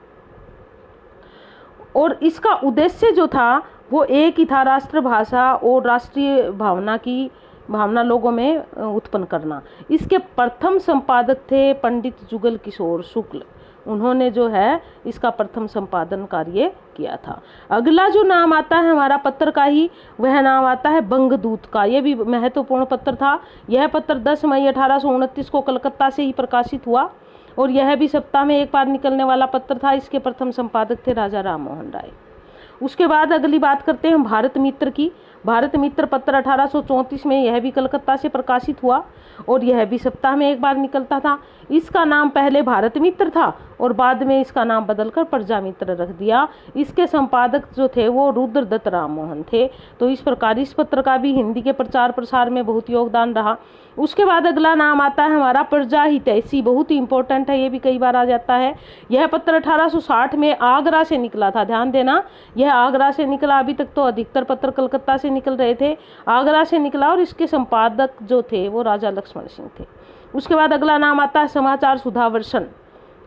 और इसका उद्देश्य जो था वो एक ही था, राष्ट्रभाषा और राष्ट्रीय भावना लोगों में उत्पन्न करना। इसके प्रथम संपादक थे पंडित जुगल किशोर शुक्ल। उन्होंने जो है इसका प्रथम संपादन कार्य किया था। अगला जो नाम आता है हमारा पत्र का ही, वह नाम आता है बंगदूत का। यह भी महत्वपूर्ण पत्र था। यह पत्र 10 मई 1829 को कलकत्ता से ही प्रकाशित हुआ और यह भी सप्ताह में एक बार निकलने वाला पत्र था। इसके प्रथम संपादक थे राजा राम मोहन राय। उसके बाद अगली बात करते हैं हम भारत मित्र की। भारत मित्र पत्र 1834 में यह भी कलकत्ता से प्रकाशित हुआ और यह भी सप्ताह में एक बार निकलता था। इसका नाम पहले भारत मित्र था और बाद में इसका नाम बदलकर प्रजा मित्र रख दिया। इसके संपादक जो थे वो रुद्रदत्त राम मोहन थे। तो इस प्रकार इस पत्र का भी हिंदी के प्रचार प्रसार में बहुत योगदान रहा। उसके बाद अगला नाम आता है हमारा प्रजा हितैषी। बहुत ही इंपॉर्टेंट है, ये भी कई बार आ जाता है। यह पत्र 1860 में आगरा से निकला था। ध्यान देना, यह आगरा से निकला। अभी तक तो अधिकतर पत्र कलकत्ता से निकल रहे थे, आगरा से निकला और इसके संपादक जो थे वो राजा लक्ष्मण सिंह थे। उसके बाद अगला नाम आता है समाचार सुधावर्षण,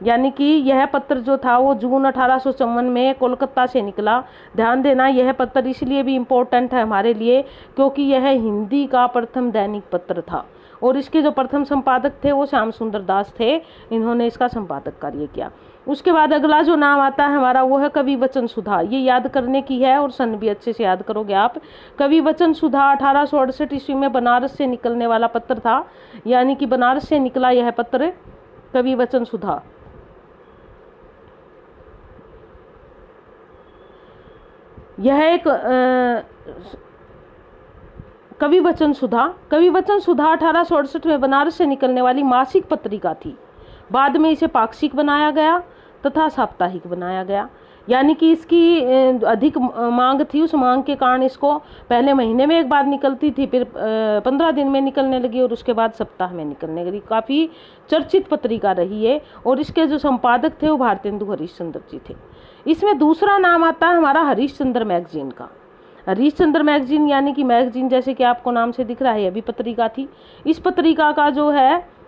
यानी कि यह पत्र जो था वो जून 1854 में कोलकाता से निकला। ध्यान देना, यह पत्र इसलिए भी इम्पोर्टेंट है हमारे लिए क्योंकि यह हिंदी का प्रथम दैनिक पत्र था और इसके जो प्रथम संपादक थे वो श्याम सुंदर दास थे। इन्होंने इसका संपादक कार्य किया। उसके बाद अगला जो नाम आता है हमारा वो है कवि वचन सुधा। ये याद करने की है और सन भी अच्छे से याद करोगे आप। कवि वचन सुधा 1868 ईस्वी में बनारस से निकलने वाला पत्र था, यानी कि बनारस से निकला यह पत्र कवि वचन सुधा। यह एक कवि वचन सुधा 1868 में बनारस से निकलने वाली मासिक पत्रिका थी। बाद में इसे पाक्षिक बनाया गया तथा साप्ताहिक बनाया गया, यानी कि इसकी अधिक मांग थी। उस मांग के कारण इसको पहले महीने में एक बार निकलती थी, फिर 15 दिन में निकलने लगी और उसके बाद सप्ताह में निकलने लगी। काफ़ी चर्चित पत्रिका रही है और इसके जो संपादक थे वो भारतेंदु हरीशचंद्र जी थे। इसमें दूसरा नाम आता है हमारा हरीशचंद्र मैगजीन का। हरीशचंद्र मैगजीन यानी कि मैगजीन जैसे कि आपको नाम से दिख रहा है, यह भी पत्रिका थी। इस पत्रिका का जो है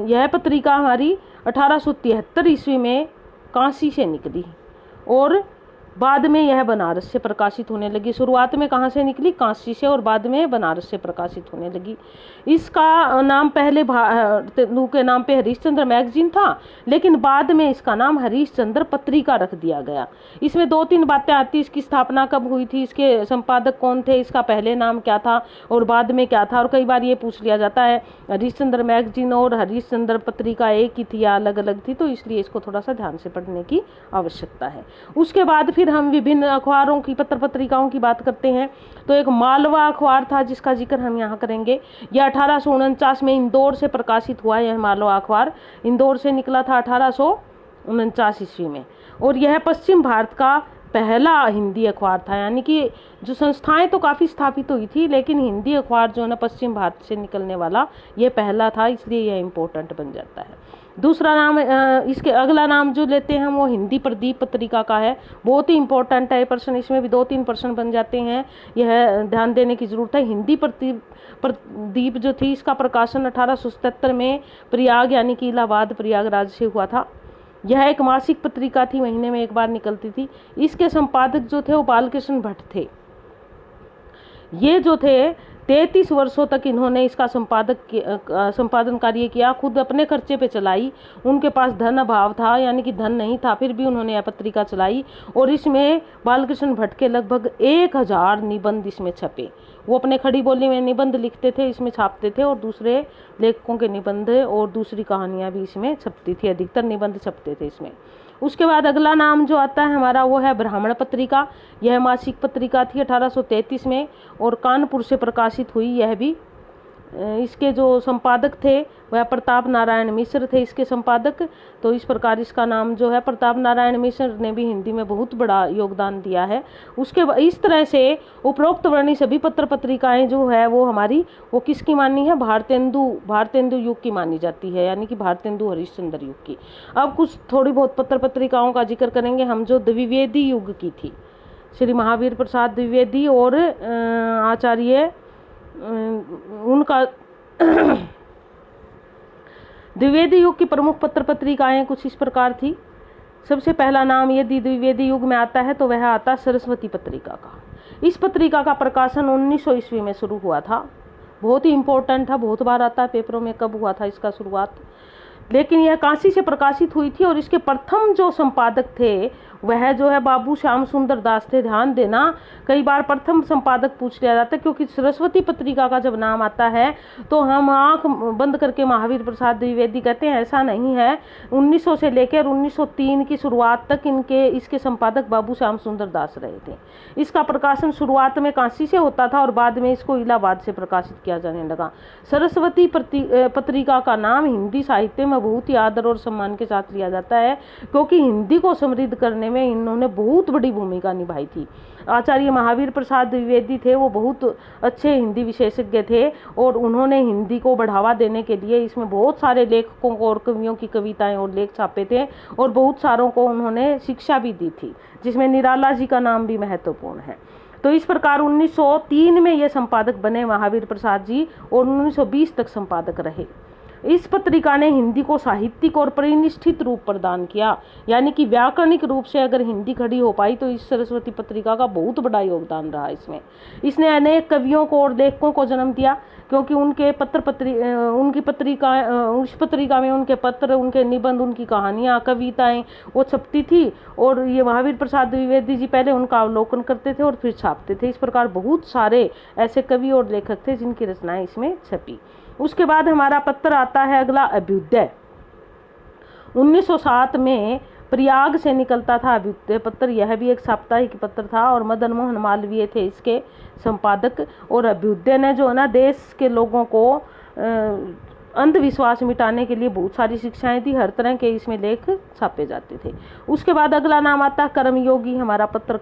यह पत्रिका हमारी 1873 ईस्वी में काशी से निकली और बाद में यह बनारस से प्रकाशित होने लगी। शुरुआत में कहाँ से निकली? काशी से, और बाद में बनारस से प्रकाशित होने लगी। इसका नाम पहले भारतेंदु के नाम पे हरीशचंद्र मैगजीन था, लेकिन बाद में इसका नाम हरीशचंद्र पत्रिका रख दिया गया। इसमें 2-3 बातें आती। इसकी स्थापना कब हुई थी, इसके संपादक कौन थे, इसका पहले नाम क्या था और बाद में क्या था। और कई बार ये पूछ लिया जाता है हरीशचंद्र मैगजीन और हरीशचंद्र पत्रिका एक ही थी या अलग अलग थी, तो इसलिए इसको थोड़ा सा ध्यान से पढ़ने की आवश्यकता है। उसके बाद फिर हम विभिन्न अखबारों की पत्र पत्रिकाओं की बात करते हैं। तो एक मालवा अखबार था जिसका जिक्र हम यहाँ करेंगे। यह 1849 में इंदौर से प्रकाशित हुआ। यह मालवा अखबार इंदौर से निकला था 1849 ईस्वी में और यह पश्चिम भारत का पहला हिंदी अखबार था। यानी कि जो संस्थाएं तो काफ़ी स्थापित हुई थी, लेकिन हिंदी अखबार जो है ना पश्चिम भारत से निकलने वाला ये पहला था, इसलिए यह इम्पोर्टेंट बन जाता है। दूसरा नाम इसके अगला नाम जो लेते हैं हम वो हिंदी प्रदीप पत्रिका का है। बहुत ही इंपॉर्टेंट है प्रश्न, इसमें भी 2-3 प्रश्न बन जाते हैं, यह ध्यान देने की जरूरत है। हिंदी प्रदीप जो थी इसका प्रकाशन 1877 में प्रयाग यानी कि इलाहाबाद प्रयागराज से हुआ था। यह एक मासिक पत्रिका थी, महीने में एक बार निकलती थी। इसके संपादक जो थे वो बालकृष्ण भट्ट थे। ये जो थे 33 वर्षों तक इन्होंने इसका संपादन कार्य किया, खुद अपने खर्चे पे चलाई। उनके पास धन अभाव था, यानी कि धन नहीं था, फिर भी उन्होंने यह पत्रिका चलाई और इसमें बालकृष्ण भट्ट के लगभग 1000 निबंध इसमें छपे। वो अपने खड़ी बोली में निबंध लिखते थे, इसमें छापते थे और दूसरे लेखकों के निबंध और दूसरी कहानियाँ भी इसमें छपती थी, अधिकतर निबंध छपते थे इसमें। उसके बाद अगला नाम जो आता है हमारा वो है ब्राह्मण पत्रिका। यह मासिक पत्रिका थी 1833 में और कानपुर से प्रकाशित हुई यह भी। इसके जो संपादक थे वह प्रताप नारायण मिश्र थे इसके संपादक। तो इस प्रकार इसका नाम जो है प्रताप नारायण मिश्र ने भी हिंदी में बहुत बड़ा योगदान दिया है। उसके इस तरह से उपरोक्त वर्णित सभी पत्र पत्रिकाएं जो है वो हमारी वो किसकी मानी है, भारतेंदु युग की मानी जाती है, यानी कि भारतेंदु हरिश्चंद्र युग की। अब कुछ थोड़ी बहुत पत्र पत्रिकाओं का जिक्र करेंगे हम जो द्विवेदी युग की थी। श्री महावीर प्रसाद द्विवेदी और आचार्य उनका द्विवेदी युग की प्रमुख पत्र पत्रिकाएं कुछ इस प्रकार थी। सबसे पहला नाम यदि द्विवेदी युग में आता है तो वह आता सरस्वती पत्रिका का। इस पत्रिका का प्रकाशन 1900 ईस्वी में शुरू हुआ था। बहुत ही इम्पोर्टेंट था, बहुत बार आता है पेपरों में, कब हुआ था इसका शुरुआत। लेकिन यह काशी से प्रकाशित हुई थी और इसके प्रथम जो संपादक थे वह जो है बाबू श्याम सुंदर दास थे। ध्यान देना, कई बार प्रथम संपादक पूछ लिया जाता है, क्योंकि सरस्वती पत्रिका का जब नाम आता है तो हम आंख बंद करके महावीर प्रसाद द्विवेदी कहते हैं, ऐसा नहीं है। 1900 से लेकर 1903 की शुरुआत तक इसके संपादक बाबू श्याम सुंदर दास रहे थे। इसका प्रकाशन शुरुआत में काशी से होता था और बाद में इसको इलाहाबाद से प्रकाशित किया जाने लगा। सरस्वती पत्रिका का नाम हिंदी साहित्य में बहुत ही आदर और सम्मान के साथ लिया जाता है, क्योंकि हिंदी को समृद्ध करने में इन्होंने बहुत बड़ी भूमिका निभाई थी। आचार्य महावीर प्रसाद द्विवेदी थे, वो बहुत अच्छे हिंदी विशेषज्ञ थे और उन्होंने हिंदी को बढ़ावा देने के लिए इसमें बहुत सारे लेखकों को और कवियों की कविताएं और लेख छापे थे और बहुत सारों को उन्होंने शिक्षा भी दी थी, जिसमें निराला जी का नाम भी महत्वपूर्ण है। तो इस प्रकार 1903 में ये संपादक बने महावीर प्रसाद जी और 1920 तक संपादक रहे। इस पत्रिका ने हिंदी को साहित्यिक और परिनिष्ठित रूप प्रदान किया, यानी कि व्याकरणिक रूप से अगर हिंदी खड़ी हो पाई तो इस सरस्वती पत्रिका का बहुत बड़ा योगदान रहा इसमें। इसने अनेक कवियों को और लेखकों को जन्म दिया, क्योंकि उनके उस पत्रिका में उनके पत्र, उनके निबंध, उनकी कहानियाँ, कविताएं वो छपती थी और ये महावीर प्रसाद द्विवेदी जी पहले उनका अवलोकन करते थे और फिर छापते थे। इस प्रकार बहुत सारे ऐसे कवि और लेखक थे जिनकी रचनाएं इसमें छपी। उसके बाद हमारा पत्र आता है अगला अभ्युदय। 1907 में प्रयाग से निकलता था अभ्युदय पत्र। यह भी एक साप्ताहिक पत्र था और मदन मोहन मालवीय थे इसके संपादक। और अभ्युदय ने जो है ना देश के लोगों को अंधविश्वास मिटाने के लिए बहुत सारी शिक्षाएं दी। हर तरह के इसमें लेख छापे जाते थे। उसके बाद अगला नाम आता है कर्मयोगी। हमारा पत्र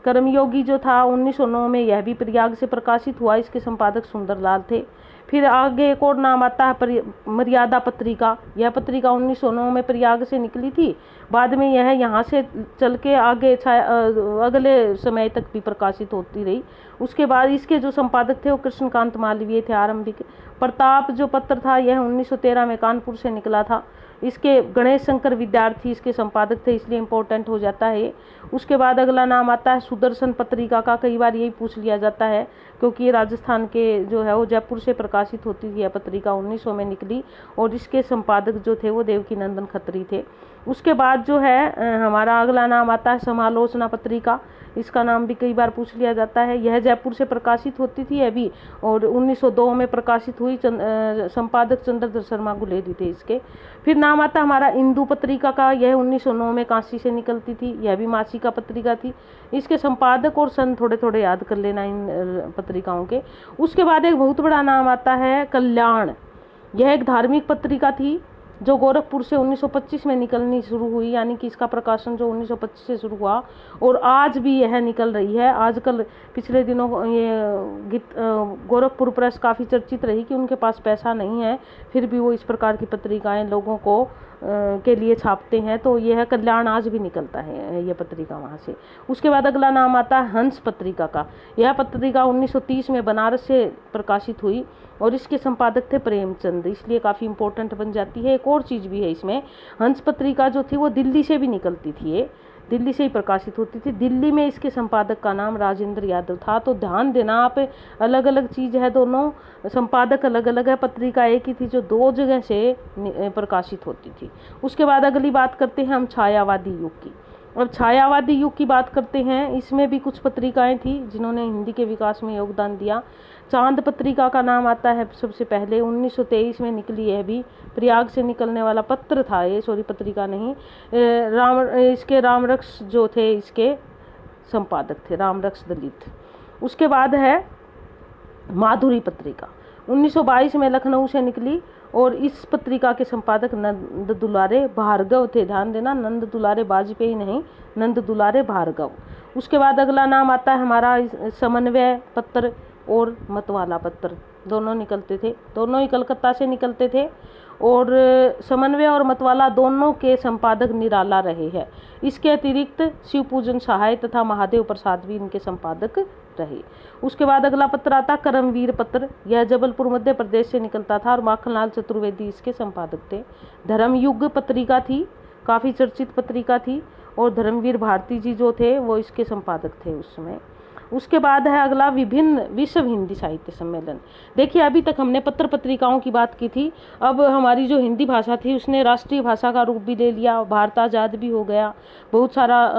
कर्मयोगी जो था 1909 में यह भी प्रयाग से प्रकाशित हुआ। इसके संपादक सुंदरलाल थे। फिर आगे एक और नाम आता है मर्यादा पत्रिका। यह पत्रिका 1909 में प्रयाग से निकली थी। बाद में यह यहाँ से चल के आगे अगले समय तक भी प्रकाशित होती रही। उसके बाद इसके जो संपादक थे वो कृष्णकांत मालवीय थे आरंभिक। प्रताप जो पत्र था यह 1913 में कानपुर से निकला था। इसके गणेश शंकर विद्यार्थी इसके संपादक थे, इसलिए इम्पोर्टेंट हो जाता है। उसके बाद अगला नाम आता है सुदर्शन पत्रिका का। कई बार यही पूछ लिया जाता है, क्योंकि ये राजस्थान के जो है वो जयपुर से प्रकाशित होती थी। यह पत्रिका 1900 में निकली और इसके संपादक जो थे वो देवकी नंदन खत्री थे। उसके बाद जो है हमारा अगला नाम आता है समालोचना पत्रिका। इसका नाम भी कई बार पूछ लिया जाता है। यह जयपुर से प्रकाशित होती थी अभी और 1902 में प्रकाशित हुई। संपादक चंद्रधर शर्मा गुलेरी थे इसके। फिर नाम आता हमारा इंदु पत्रिका का। यह 1909 में काशी से निकलती थी। यह भी मासिका पत्रिका थी। इसके संपादक और सन थोड़े थोड़े याद कर लेना इन पत्रिकाओं के। उसके बाद एक बहुत बड़ा नाम आता है कल्याण। यह एक धार्मिक पत्रिका थी। जो गोरखपुर से 1925 में निकलनी शुरू हुई, यानी कि इसका प्रकाशन जो 1925 से शुरू हुआ और आज भी यह निकल रही है। आजकल पिछले दिनों ये गोरखपुर प्रेस काफ़ी चर्चित रही कि उनके पास पैसा नहीं है, फिर भी वो इस प्रकार की पत्रिकाएं लोगों को के लिए छापते हैं। तो यह कल्याण आज भी निकलता है यह पत्रिका वहाँ से। उसके बाद अगला नाम आता है हंस पत्रिका का। यह पत्रिका 1930 में बनारस से प्रकाशित हुई और इसके संपादक थे प्रेमचंद, इसलिए काफ़ी इंपॉर्टेंट बन जाती है। एक और चीज़ भी है इसमें, हंस पत्रिका जो थी वो दिल्ली से भी निकलती थी, ये दिल्ली से ही प्रकाशित होती थी। दिल्ली में इसके संपादक का नाम राजेंद्र यादव था। तो ध्यान देना आप, अलग अलग चीज़ है, दोनों संपादक अलग अलग है, पत्रिका एक ही थी जो दो जगह से प्रकाशित होती थी। उसके बाद अगली बात करते हैं हम छायावादी युग की। अब छायावादी युग की बात करते हैं, इसमें भी कुछ पत्रिकाएं थी जिन्होंने हिंदी के विकास में योगदान दिया। चांद पत्रिका का नाम आता है सबसे पहले, 1923 में निकली है भी, प्रयाग से निकलने वाला पत्र था ये, सॉरी पत्रिका नहीं। इसके रामरक्ष जो थे इसके संपादक थे, रामरक्ष दलित। उसके बाद है माधुरी पत्रिका, 1922 में लखनऊ से निकली और इस पत्रिका के संपादक नंद दुलारे भार्गव थे। ध्यान देना, नंद दुलारे वाजपेयी नहीं, नंद दुलारे भार्गव। उसके बाद अगला नाम आता है हमारा समन्वय पत्र और मतवाला पत्र, दोनों निकलते थे, दोनों ही कलकत्ता से निकलते थे। और समन्वय और मतवाला दोनों के संपादक निराला रहे हैं। इसके अतिरिक्त शिवपूजन सहाय तथा महादेव प्रसाद भी इनके संपादक रहे। उसके बाद अगला पत्र आता करमवीर पत्र, यह जबलपुर मध्य प्रदेश से निकलता था और माखनलाल चतुर्वेदी इसके संपादक थे। धर्मयुग पत्रिका थी, काफ़ी चर्चित पत्रिका थी और धर्मवीर भारती जी जो थे वो इसके संपादक थे उस समय। उसके बाद है अगला विभिन्न विश्व हिंदी साहित्य सम्मेलन। देखिए अभी तक हमने पत्र पत्रिकाओं की बात की थी, अब हमारी जो हिंदी भाषा थी उसने राष्ट्रीय भाषा का रूप भी ले लिया, भारत आज़ाद भी हो गया, बहुत सारा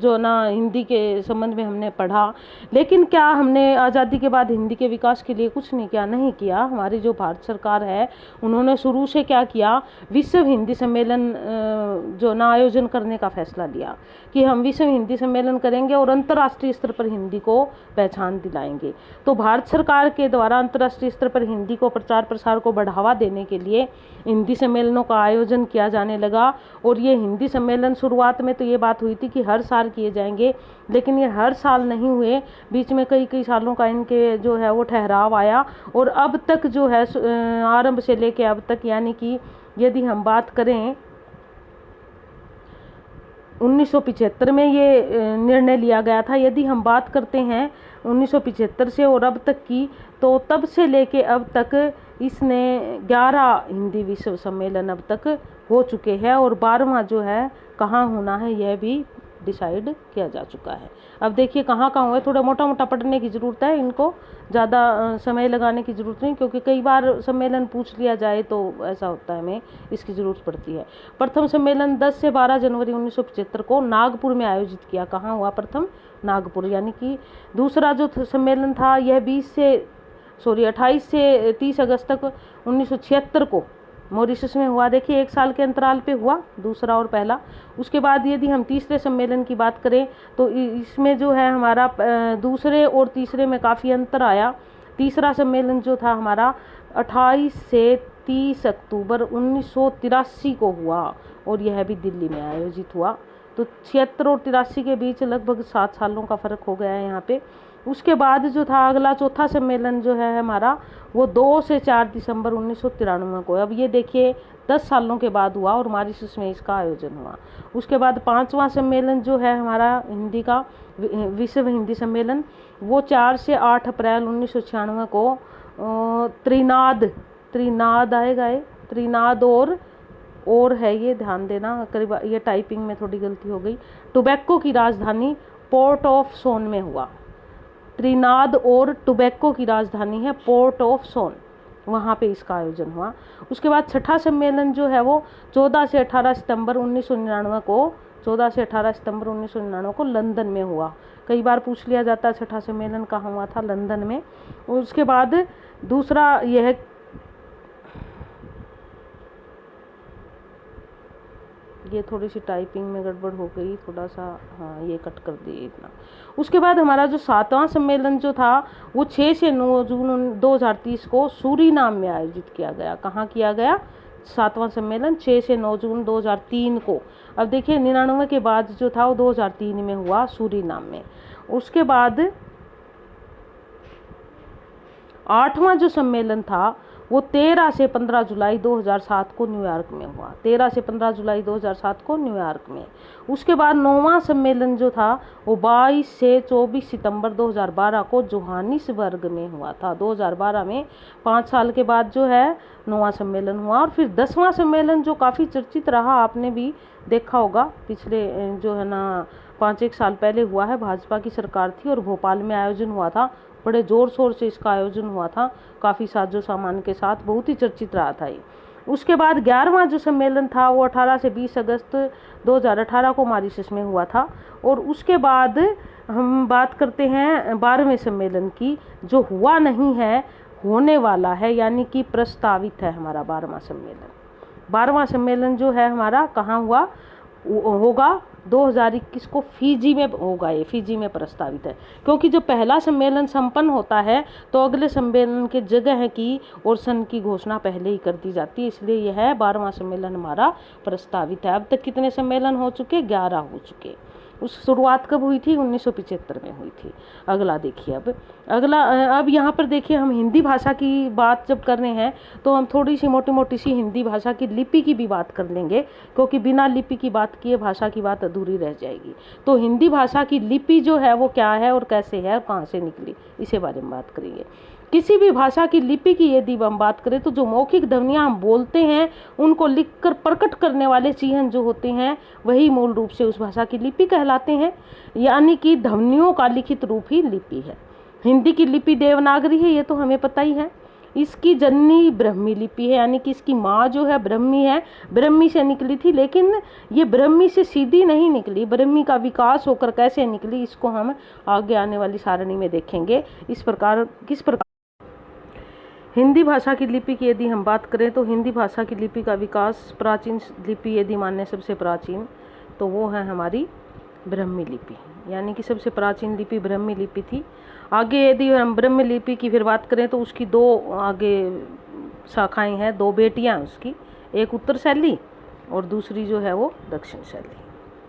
जो ना हिंदी के संबंध में हमने पढ़ा। लेकिन क्या हमने आज़ादी के बाद हिंदी के विकास के लिए कुछ नहीं किया? नहीं किया। हमारी जो भारत सरकार है उन्होंने शुरू से क्या किया, विश्व हिंदी सम्मेलन जो ना आयोजन करने का फैसला लिया कि हम विश्व हिंदी सम्मेलन करेंगे और अंतर्राष्ट्रीय स्तर पर हिंदी को पहचान दिलाएंगे। तो भारत सरकार के द्वारा अंतर्राष्ट्रीय स्तर पर हिंदी को प्रचार प्रसार को बढ़ावा देने के लिए हिंदी सम्मेलनों का आयोजन किया जाने लगा। और ये हिंदी सम्मेलन शुरुआत में तो ये बात हुई थी कि हर साल किए जाएंगे, लेकिन ये हर साल नहीं हुए, बीच में कई कई सालों का इनके जो है वो ठहराव आया। और अब तक जो है आरंभ से लेके अब तक, यानी कि यदि हम बात करें 1975 में ये निर्णय लिया गया था। यदि हम बात करते हैं 1975 से और अब तक की, तो तब से लेके अब तक इसने 11 हिंदी विश्व सम्मेलन अब तक हो चुके हैं और 12वां जो है कहाँ होना है यह भी डिसाइड किया जा चुका है। अब देखिए कहाँ कहाँ हुए, थोड़ा मोटा मोटा पढ़ने की ज़रूरत है, इनको ज़्यादा समय लगाने की ज़रूरत नहीं, क्योंकि कई बार सम्मेलन पूछ लिया जाए तो ऐसा होता है, हमें इसकी ज़रूरत पड़ती है। प्रथम सम्मेलन 10 से 12 जनवरी 1975 को नागपुर में आयोजित किया। कहाँ हुआ? प्रथम नागपुर। यानी कि दूसरा जो सम्मेलन था यह 28 से 30 अगस्त तक 1976 को मॉरिशस में हुआ। देखिए एक साल के अंतराल पे हुआ दूसरा और पहला। उसके बाद यदि हम तीसरे सम्मेलन की बात करें तो इसमें जो है हमारा दूसरे और तीसरे में काफ़ी अंतर आया। तीसरा सम्मेलन जो था हमारा 28 से 30 अक्टूबर 1983 को हुआ और यह भी दिल्ली में आयोजित हुआ। तो 76 और 83 के बीच लगभग 7 सालों का फ़र्क हो गया है यहाँ पे। उसके बाद जो था अगला चौथा सम्मेलन जो है हमारा वो 2 से 4 दिसंबर 1993 को। अब ये देखिए 10 सालों के बाद हुआ और मॉरिशस में इसका आयोजन हुआ। उसके बाद 5वां सम्मेलन जो है हमारा हिंदी का विश्व हिंदी सम्मेलन वो 4 से 8 अप्रैल 1996 को त्रिनाद आएगा, त्रिनाद और है ये, ध्यान देना, करीब ये टाइपिंग में थोड़ी गलती हो गई, टोबैको की राजधानी पोर्ट ऑफ सोन में हुआ। त्रिनाद और टोबैको की राजधानी है पोर्ट ऑफ सोन, वहाँ पे इसका आयोजन हुआ। उसके बाद छठा सम्मेलन जो है वो 14 से 18 सितंबर 1999 को लंदन में हुआ। कई बार पूछ लिया जाता है छठा सम्मेलन कहाँ हुआ था, लंदन में। उसके बाद दूसरा यह ये थोड़ी सी टाइपिंग में गड़बड़ हो गई, थोड़ा सा, हाँ ये कट कर दिए इतना। उसके बाद हमारा जो 7वां सम्मेलन जो था वो 6 से 9 जून 2030 को सूरीनाम में आयोजित किया गया। कहाँ किया गया? 7वां सम्मेलन 6 से 9 जून 2003 को। अब देखिए 99 के बाद जो था वो 2003 में हुआ सूरीनाम में। उसके बाद 8वां जो सम्मेलन था वो 13 से 15 जुलाई 2007 को न्यूयॉर्क में हुआ। 13 से 15 जुलाई 2007 को न्यूयॉर्क में। उसके बाद 9वां सम्मेलन जो था वो 22 से 24 सितंबर 2012 को जोहानिसबर्ग में हुआ था। 2012 में 5 साल के बाद जो है 9वां सम्मेलन हुआ। और फिर 10वां सम्मेलन जो काफ़ी चर्चित रहा, आपने भी देखा होगा, पिछले जो है ना 5-1 साल पहले हुआ है, भाजपा की सरकार थी और भोपाल में आयोजन हुआ था। बड़े ज़ोर शोर से इसका आयोजन हुआ था, काफ़ी साजो सामान के साथ, बहुत ही चर्चित रहा था ये। उसके बाद 11वां जो सम्मेलन था वो 18 से 20 अगस्त 2018 को मॉरिशस में हुआ था। और उसके बाद हम बात करते हैं 12वें सम्मेलन की, जो हुआ नहीं है, होने वाला है, यानी कि प्रस्तावित है हमारा 12वां सम्मेलन। 12वां सम्मेलन जो है हमारा कहाँ हुआ होगा, 2021 को फिजी में होगा। ये फिजी में प्रस्तावित है, क्योंकि जब पहला सम्मेलन संपन्न होता है तो अगले सम्मेलन के जगह की और सन की घोषणा पहले ही कर दी जाती है, इसलिए यह 12वां सम्मेलन हमारा प्रस्तावित है। अब तक कितने सम्मेलन हो चुके? 11 हो चुके। उस शुरुआत कब हुई थी? 1975 में हुई थी। अगला देखिए, अब यहाँ पर देखिए, हम हिंदी भाषा की बात जब कर रहे हैं तो हम थोड़ी सी मोटी मोटी सी हिंदी भाषा की लिपि की भी बात कर लेंगे, क्योंकि बिना लिपि की बात किए भाषा की बात अधूरी रह जाएगी। तो हिंदी भाषा की लिपि जो है वो क्या है और कैसे है और कहाँ से निकली, इसे बारे में बात करेंगे। किसी भी भाषा की लिपि की यदि हम बात करें तो जो मौखिक ध्वनियाँ हम बोलते हैं उनको लिखकर प्रकट करने वाले चिन्ह जो होते हैं वही मूल रूप से उस भाषा की लिपि कहलाते हैं, यानी कि ध्वनियों का लिखित रूप ही लिपि है। हिंदी की लिपि देवनागरी है, ये तो हमें पता ही है। इसकी जननी ब्रह्मी लिपि है, यानी कि इसकी माँ जो है ब्रह्मी है, ब्रह्मी से निकली थी, लेकिन ये ब्रह्मी से सीधी नहीं निकली, ब्रह्मी का विकास होकर कैसे निकली इसको हम आगे आने वाली सारणी में देखेंगे। किस प्रकार हिंदी भाषा की लिपि की यदि हम बात करें तो हिंदी भाषा की लिपि का विकास, प्राचीन लिपि यदि माने सबसे प्राचीन, तो वो है हमारी ब्रह्मी लिपि, यानी कि सबसे प्राचीन लिपि ब्रह्मी लिपि थी। आगे यदि हम ब्रह्मी लिपि की फिर बात करें तो उसकी 2 आगे शाखाएं हैं, 2 बेटियां उसकी, एक उत्तर शैली और दूसरी जो है वो दक्षिण शैली।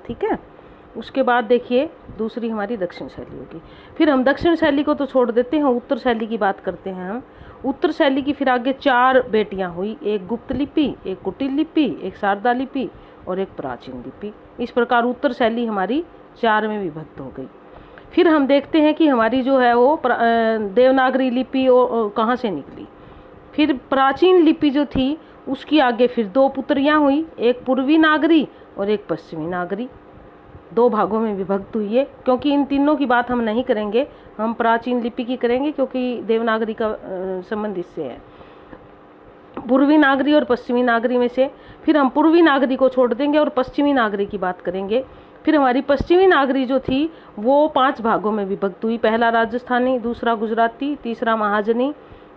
ठीक है, उसके बाद देखिए दूसरी हमारी दक्षिण शैली होगी। फिर हम दक्षिण शैली को तो छोड़ देते हैं, उत्तर शैली की बात करते हैं हम। उत्तर शैली की फिर आगे 4 बेटियां हुई, एक गुप्त लिपि, एक कुटिल लिपि, एक शारदा लिपि और एक प्राचीन लिपि। इस प्रकार उत्तर शैली हमारी 4 में विभक्त हो गई। फिर हम देखते हैं कि हमारी जो है वो देवनागरी लिपि कहाँ से निकली। फिर प्राचीन लिपि जो थी उसकी आगे फिर 2 पुत्रियाँ हुई, एक पूर्वी नागरी और एक पश्चिमी नागरी, 2 भागों में विभक्त हुई है। क्योंकि इन तीनों की बात हम नहीं करेंगे, हम प्राचीन लिपि की करेंगे, क्योंकि देवनागरी का संबंध इससे है। पूर्वी नागरी और पश्चिमी नागरी में से फिर हम पूर्वी नागरी को छोड़ देंगे और पश्चिमी नागरी की बात करेंगे। फिर हमारी पश्चिमी नागरी जो थी वो 5 भागों में विभक्त हुई, पहला राजस्थानी, दूसरा गुजराती, तीसरा महाजनी,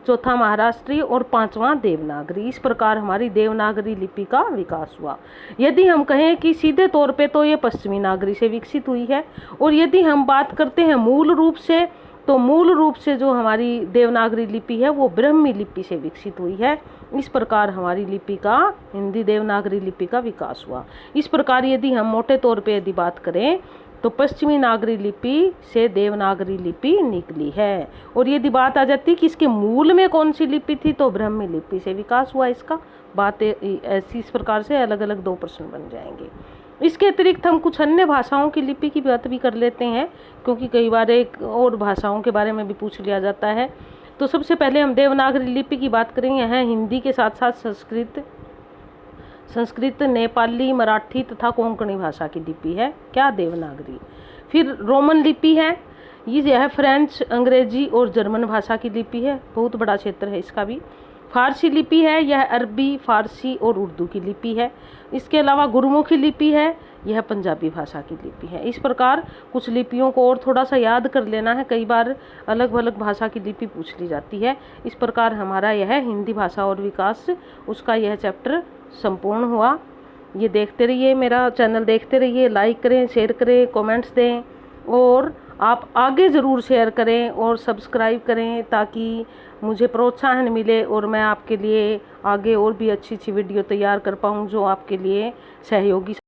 चौथा महाराष्ट्री और 5वां देवनागरी। इस प्रकार हमारी देवनागरी लिपि का विकास हुआ। यदि हम कहें कि सीधे तौर पे तो ये पश्चिमी नागरी से विकसित हुई है, और यदि हम बात करते हैं मूल रूप से, तो मूल रूप से जो हमारी देवनागरी लिपि है वो ब्रह्मी लिपि से विकसित हुई है। इस प्रकार हमारी लिपि का, हिंदी देवनागरी लिपि का विकास हुआ। इस प्रकार यदि हम मोटे तौर पे यदि बात करें तो पश्चिमी नागरी लिपि से देवनागरी लिपि निकली है। और यदि बात आ जाती कि इसके मूल में कौन सी लिपि थी, तो ब्रह्मी लिपि से विकास हुआ इसका। बात ऐसी, इस प्रकार से अलग अलग 2 प्रश्न बन जाएंगे। इसके अतिरिक्त हम कुछ अन्य भाषाओं की लिपि की बात भी कर लेते हैं, क्योंकि कई बार एक और भाषाओं के बारे में भी पूछ लिया जाता है। तो सबसे पहले हम देवनागरी लिपि की बात करेंगे। यहाँ हिंदी के साथ साथ संस्कृत, नेपाली, मराठी तथा कोंकणी भाषा की लिपि है क्या, देवनागरी। फिर रोमन लिपि है, यह फ्रेंच, अंग्रेजी और जर्मन भाषा की लिपि है, बहुत बड़ा क्षेत्र है इसका भी। फारसी लिपि है, यह अरबी, फारसी और उर्दू की लिपि है। इसके अलावा गुरमुखी लिपि है, यह पंजाबी भाषा की लिपि है। इस प्रकार कुछ लिपियों को और थोड़ा सा याद कर लेना है, कई बार अलग अलग भाषा की लिपि पूछ ली जाती है। इस प्रकार हमारा यह हिंदी भाषा और विकास, उसका यह चैप्टर संपूर्ण हुआ। ये देखते रहिए, मेरा चैनल देखते रहिए, लाइक करें, शेयर करें, कमेंट्स दें, और आप आगे ज़रूर शेयर करें और सब्सक्राइब करें ताकि मुझे प्रोत्साहन मिले और मैं आपके लिए आगे और भी अच्छी अच्छी वीडियो तैयार कर पाऊँ जो आपके लिए सहयोगी